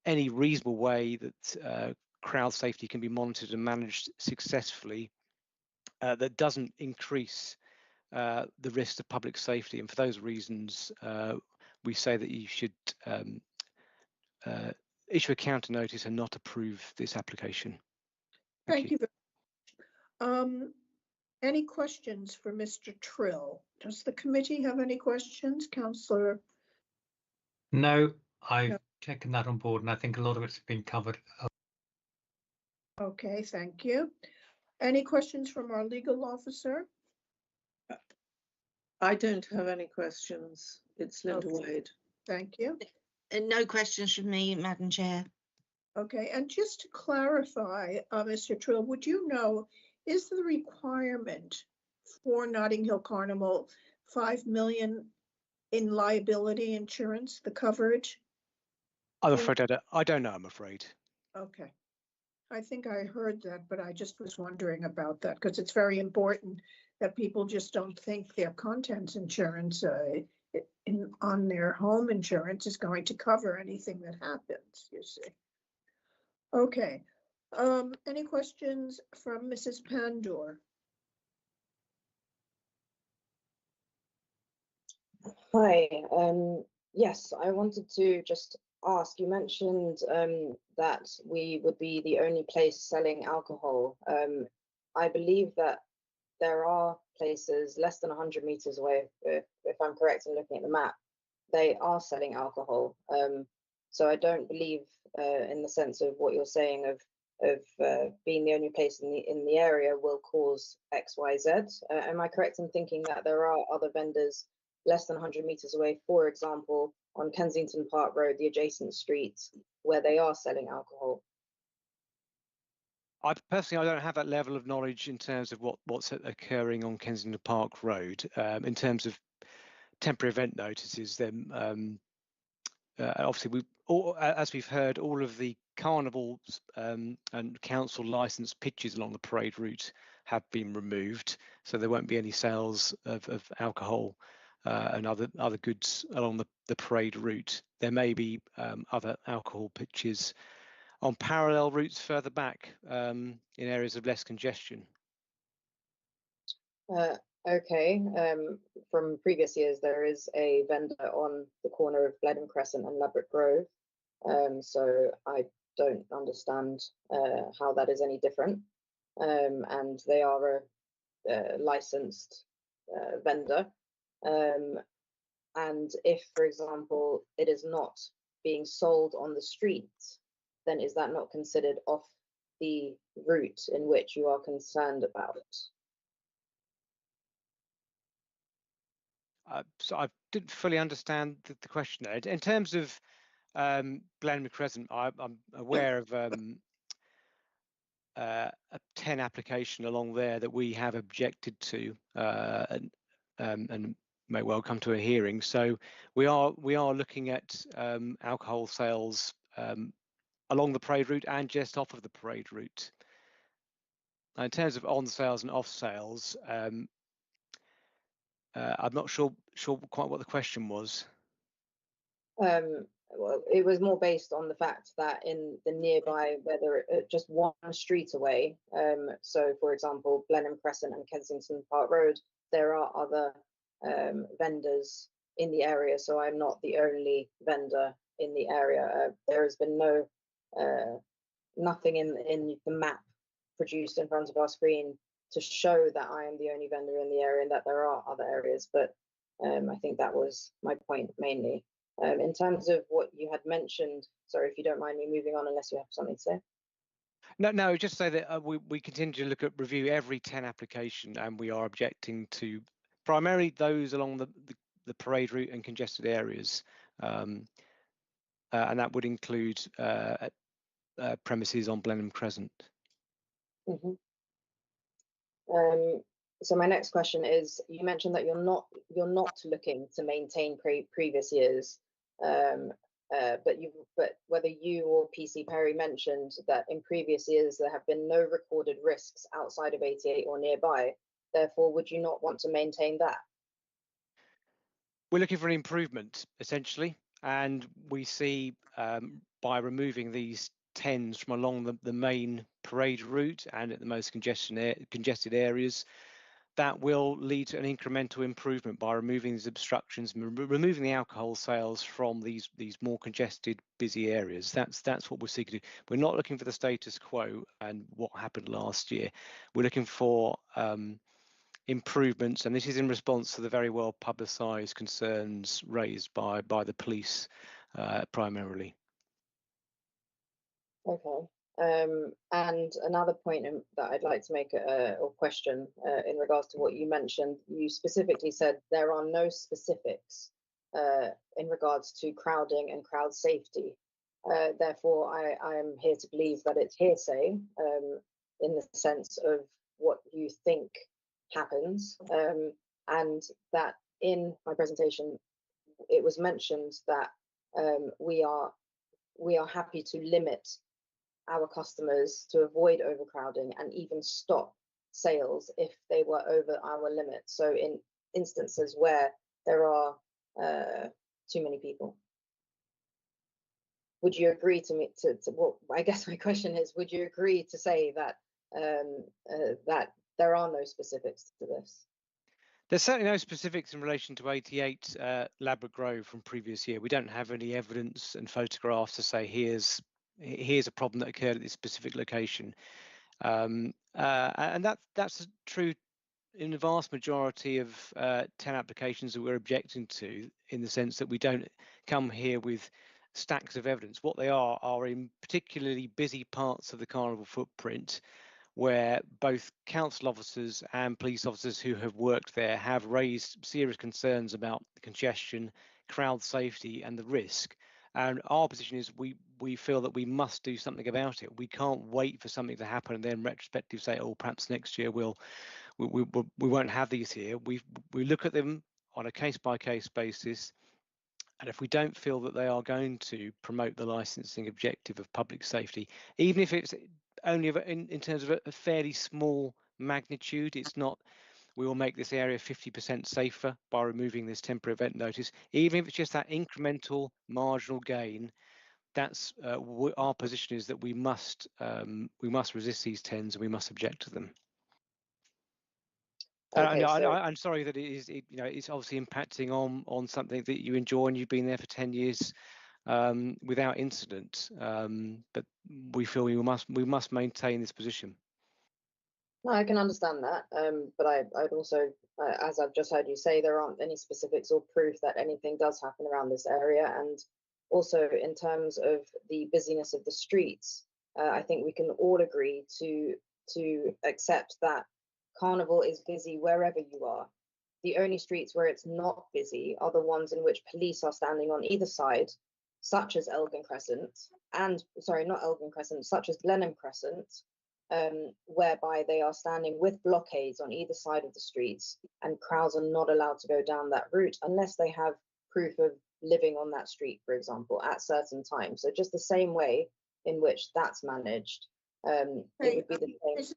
any reasonable way that crowd safety can be monitored and managed successfully that doesn't increase the risk to public safety. And for those reasons, we say that you should issue a counter notice and not approve this application. Thank you. Any questions for Mr. Trill? Does the committee have any questions, Councillor? No, I've taken that on board, and I think a lot of it's been covered. Okay, thank you. Any questions from our legal officer? I don't have any questions. It's Linda Wade. Thank you. And no questions from me, Madam Chair. Okay, and just to clarify, Mr. Trill, would you know, is the requirement for Notting Hill Carnival 5 million in liability insurance, the coverage? I'm afraid I don't know, I'm afraid. Okay. I think I heard that, but I just was wondering about that because it's very important that people just don't think their contents insurance on their home insurance is going to cover anything that happens, you see. Okay, any questions from Mrs. Pandor? Hi, yes, I wanted to just ask, you mentioned that we would be the only place selling alcohol. I believe that there are places less than 100 meters away, if I'm correct in looking at the map, they are selling alcohol. So I don't believe in the sense of what you're saying of being the only place in the area will cause X, Y, Z. Am I correct in thinking that there are other vendors less than 100 meters away, for example, on Kensington Park Road, the adjacent streets, where they are selling alcohol? I personally don't have that level of knowledge in terms of what's occurring on Kensington Park Road. In terms of temporary event notices, then obviously as we've heard, all of the carnivals and council licensed pitches along the parade route have been removed, so there won't be any sales of alcohol and other goods along the parade route. There may be other alcohol pitches on parallel routes further back in areas of less congestion. Okay, from previous years, there is a vendor on the corner of Blenheim Crescent and Ladbroke Grove. So I don't understand how that is any different. And they are a licensed vendor. And if, for example, it is not being sold on the street, then is that not considered off the route in which you are concerned about? So I didn't fully understand the question there. In terms of Blenheim Crescent, I'm aware of a 10 application along there that we have objected to and may well come to a hearing. So we are looking at alcohol sales along the parade route and just off of the parade route. Now, in terms of on sales and off sales, I'm not sure quite what the question was. Well, it was more based on the fact that in the nearby, whether just one street away, so for example, Blenheim Crescent and Kensington Park Road, there are other vendors in the area, so I'm not the only vendor in the area. There has been nothing in the map produced in front of our screen to show that I am the only vendor in the area and that there are other areas, but I think that was my point mainly. In terms of what you had mentioned, sorry if you don't mind me moving on unless you have something to say. No, just say that we continue to look at review every 10 application, and we are objecting to primarily those along the parade route and congested areas, and that would include premises on Blenheim Crescent. Mhm. So my next question is: you mentioned that you're not looking to maintain previous years, but whether you or PC Perry mentioned that in previous years there have been no recorded risks outside of 88 or nearby. Therefore, would you not want to maintain that? We're looking for an improvement, essentially, and we see by removing these 10s from along the main parade route and at the most congested areas, that will lead to an incremental improvement by removing these obstructions, removing the alcohol sales from these more congested, busy areas. That's what we're seeking to do. We're not looking for the status quo and what happened last year. We're looking for improvements, and this is in response to the very well publicised concerns raised by the police primarily. Okay. And another point that I'd like to make or question in regards to what you mentioned, you specifically said there are no specifics in regards to crowding and crowd safety. Therefore, I am here to believe that it's hearsay in the sense of what you think happens, and that in my presentation it was mentioned that we are happy to limit our customers to avoid overcrowding and even stop sales if they were over our limit. So in instances where there are too many people. Would you agree to well, I guess my question is, would you agree to say that that there are no specifics to this? There's certainly no specifics in relation to 88 Ladbroke Grove from previous year. We don't have any evidence and photographs to say here's a problem that occurred at this specific location, and that's true in the vast majority of 10 applications that we're objecting to, in the sense that we don't come here with stacks of evidence. What they are in particularly busy parts of the carnival footprint, where both council officers and police officers who have worked there have raised serious concerns about the congestion, crowd safety and the risk. And our position is we feel that we must do something about it. We can't wait for something to happen and then retrospective say, oh, perhaps next year we won't have these here. We look at them on a case-by-case basis, and if we don't feel that they are going to promote the licensing objective of public safety, even if it's only in terms of a fairly small magnitude, it's not, we will make this area 50% safer by removing this temporary event notice. Even if it's just that incremental marginal gain, that's our position is that we must resist these 10s and we must object to them. Okay, I'm sorry that it's obviously impacting on something that you enjoy and you've been there for 10 years without incident, but we feel we must maintain this position. No, I can understand that, but I'd also, as I've just heard you say, there aren't any specifics or proof that anything does happen around this area. And also in terms of the busyness of the streets, I think we can all agree to accept that Carnival is busy wherever you are. The only streets where it's not busy are the ones in which police are standing on either side, such as Elgin Crescent, such as Blenheim Crescent, whereby they are standing with blockades on either side of the streets, and crowds are not allowed to go down that route unless they have proof of living on that street, for example, at certain times. So just the same way in which that's managed, it would be the same.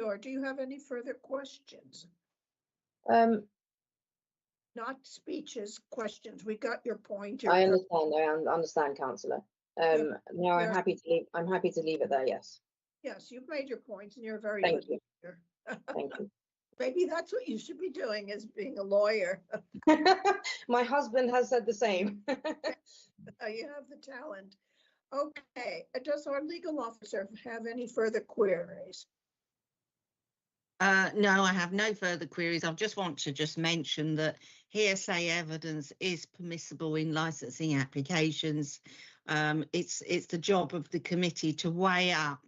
Or do you have any further questions? Not speeches, questions. We got your point. I understand, Councillor. No, I'm happy to leave. I'm happy to leave it there. Yes. Yes, you've made your points, and you're very Thank good. you. Thank you. Maybe that's what you should be doing, is being a lawyer. My husband has said the same. You have the talent. Okay. Does our legal officer have any further queries? No, I have no further queries. I just want to mention that hearsay evidence is permissible in licensing applications. It's the job of the committee to weigh up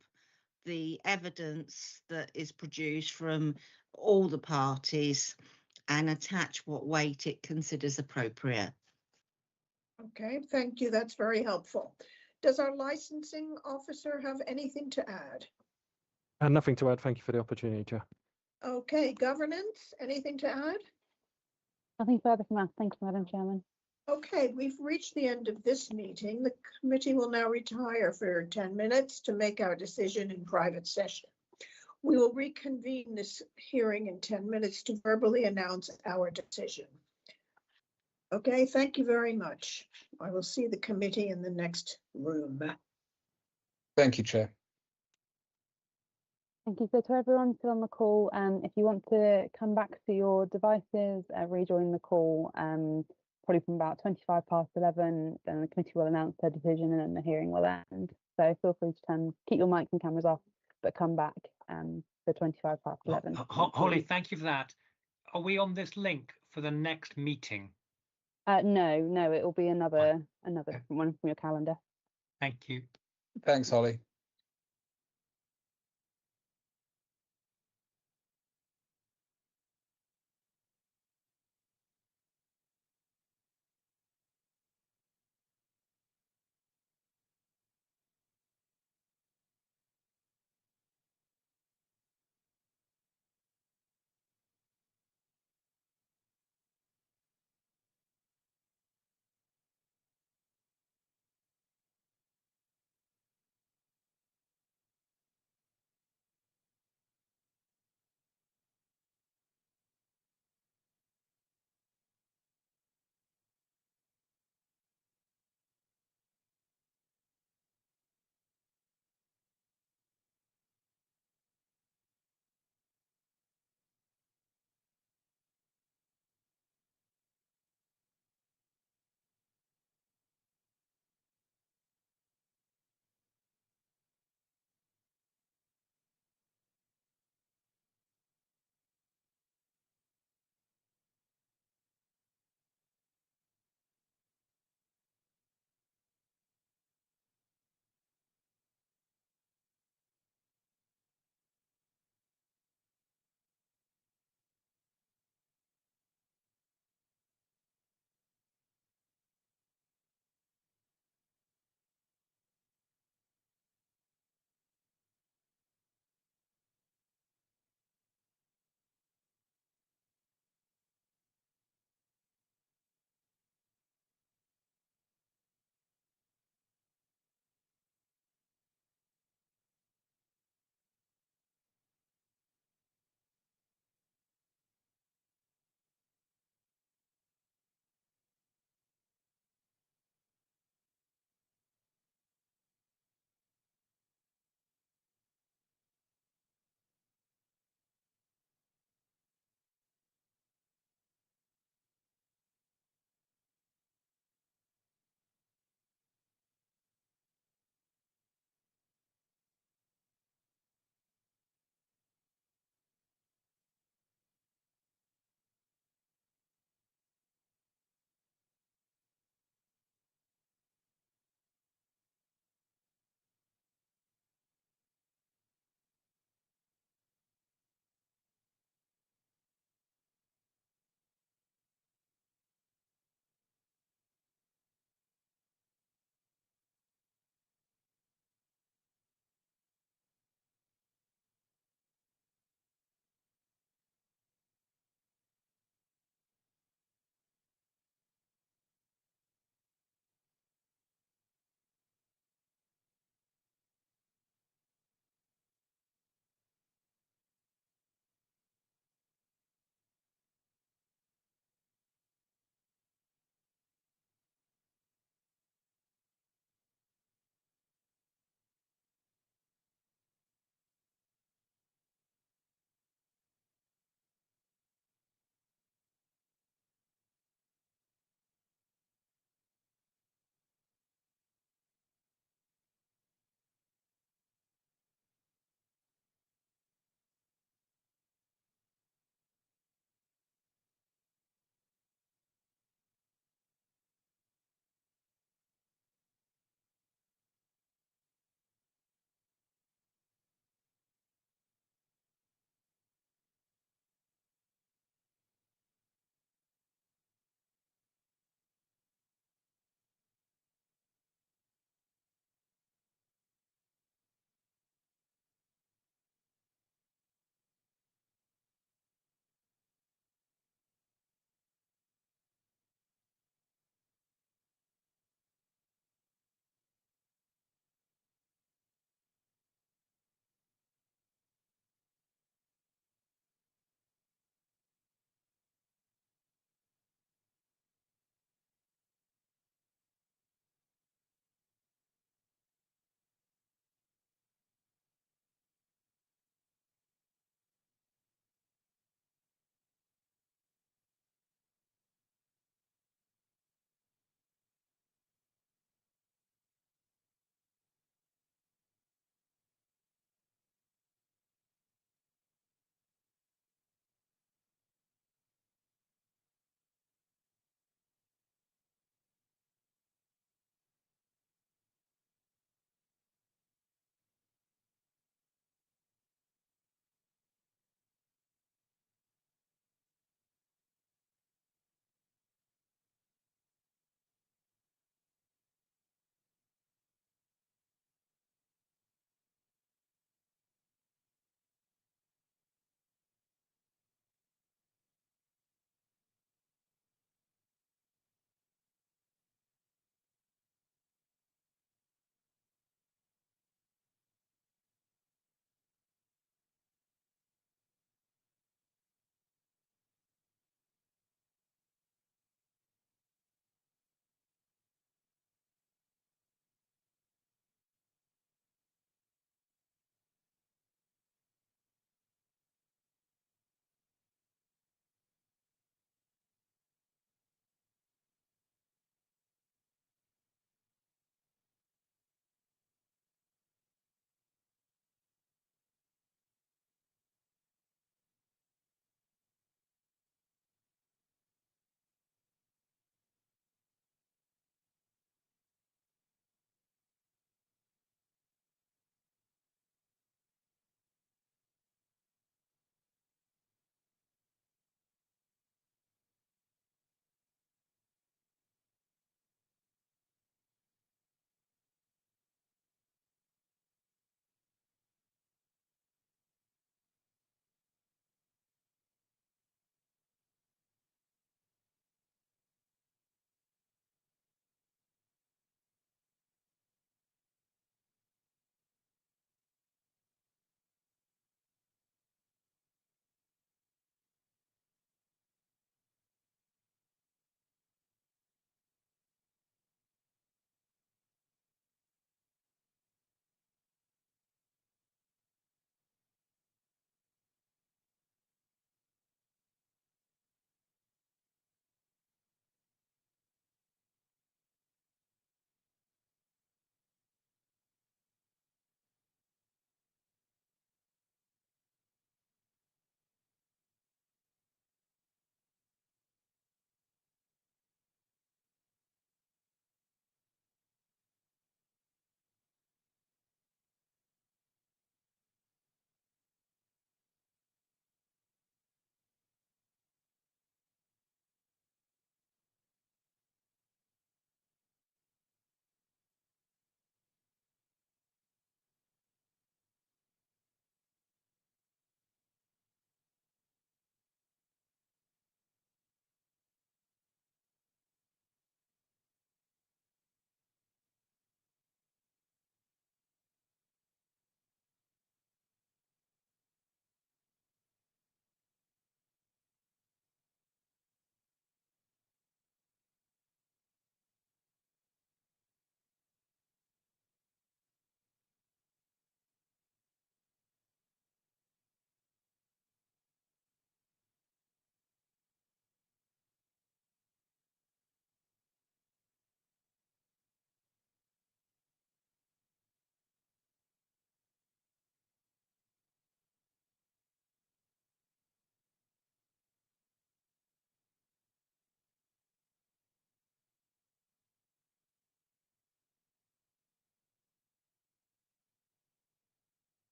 the evidence that is produced from all the parties and attach what weight it considers appropriate. Okay, thank you. That's very helpful. Does our licensing officer have anything to add? And nothing to add. Thank you for the opportunity, Chair. Okay, governance, anything to add? Nothing further from us. Thank you, Madam Chairman. Okay, we've reached the end of this meeting. The committee will now retire for 10 minutes to make our decision in private session. We will reconvene this hearing in 10 minutes to verbally announce our decision. Okay, thank you very much. I will see the committee in the next room. Thank you, Chair. Thank you. So to everyone still on the call, if you want to come back to your devices, rejoin the call, probably from about 11:25, then the committee will announce their decision and then the hearing will end. So feel free to keep your mics and cameras off, but come back for 11:25. Holly, thank you for that. Are we on this link for the next meeting? No, it will be another one from your calendar. Thank you. Thanks, Holly.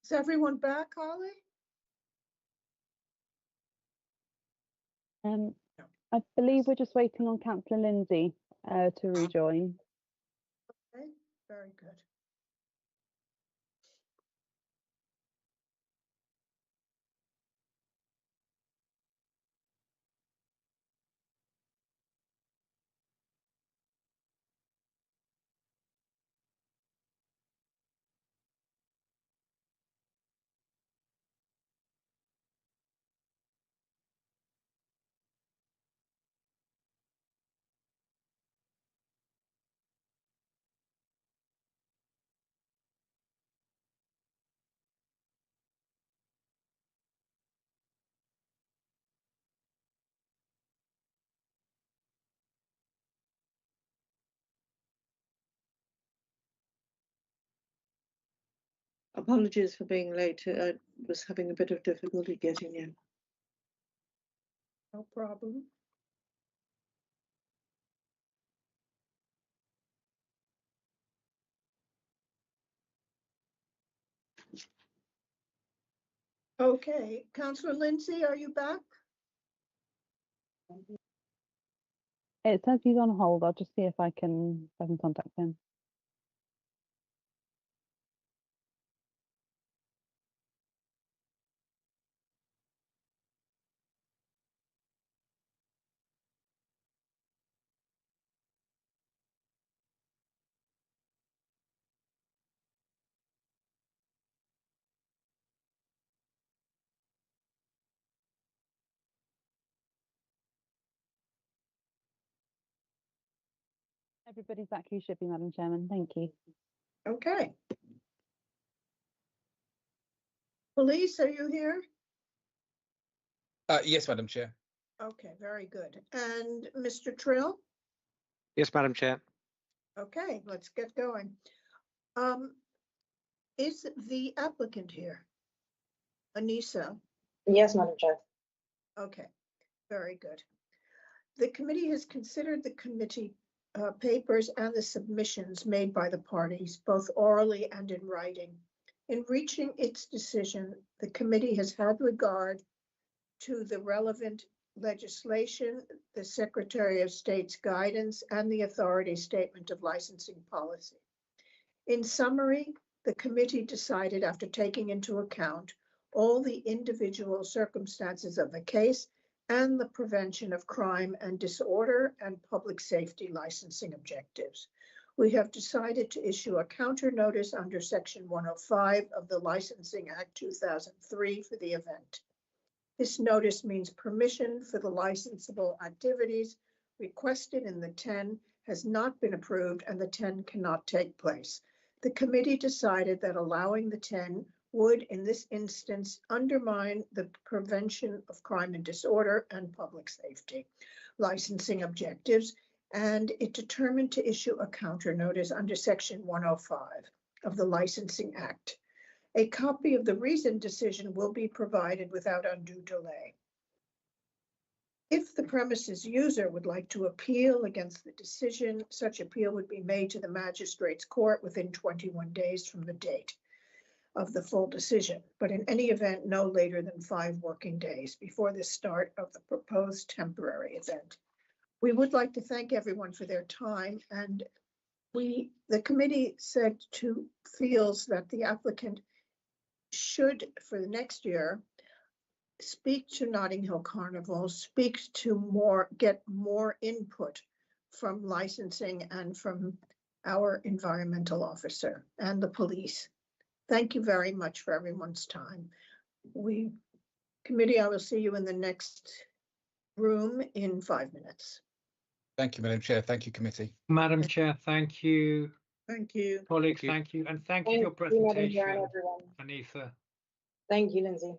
Is everyone back, Holly? I believe we're just waiting on Councillor Lindsay to rejoin. Okay, very good. Apologies for being late. I was having a bit of difficulty getting in. No problem. Okay, Councillor Lindsay, are you back? It says he's on hold. I'll just see if I can contact him. Everybody's back who should be, Madam Chairman. Thank you. Okay. Police, are you here? Yes, Madam Chair. Okay, very good. And Mr. Trill? Yes, Madam Chair. Okay, let's get going. Is the applicant here? Anissa? Yes, Madam Chair. Okay, very good. The committee has considered the committee papers and the submissions made by the parties, both orally and in writing. In reaching its decision, the committee has had regard to the relevant legislation, the Secretary of State's guidance, and the authority statement of licensing policy. In summary, the committee decided, after taking into account all the individual circumstances of the case and the prevention of crime and disorder and public safety licensing objectives, we have decided to issue a counter notice under Section 105 of the Licensing Act 2003 for the event. This notice means permission for the licensable activities requested in the 10 has not been approved and the 10 cannot take place. The committee decided that allowing the 10 would, in this instance, undermine the prevention of crime and disorder and public safety licensing objectives, and it determined to issue a counter notice under Section 105 of the Licensing Act. A copy of the reasoned decision will be provided without undue delay. If the premises user would like to appeal against the decision, such appeal would be made to the Magistrates Court within 21 days from the date of the full decision, but in any event, no later than 5 working days before the start of the proposed temporary event. We would like to thank everyone for their time, and the committee feels that the applicant should, for the next year, speak to Notting Hill Carnival, get more input from licensing and from our environmental officer and the police. Thank you very much for everyone's time. Committee, I will see you in the next room in 5 minutes. Thank you, Madam Chair. Thank you, committee. Madam Chair, thank you. Thank you. Colleagues, Thank you. thank you. And thank you for your Madam Chair, and presentation, everyone. Anissa. Thank you, Lindsay.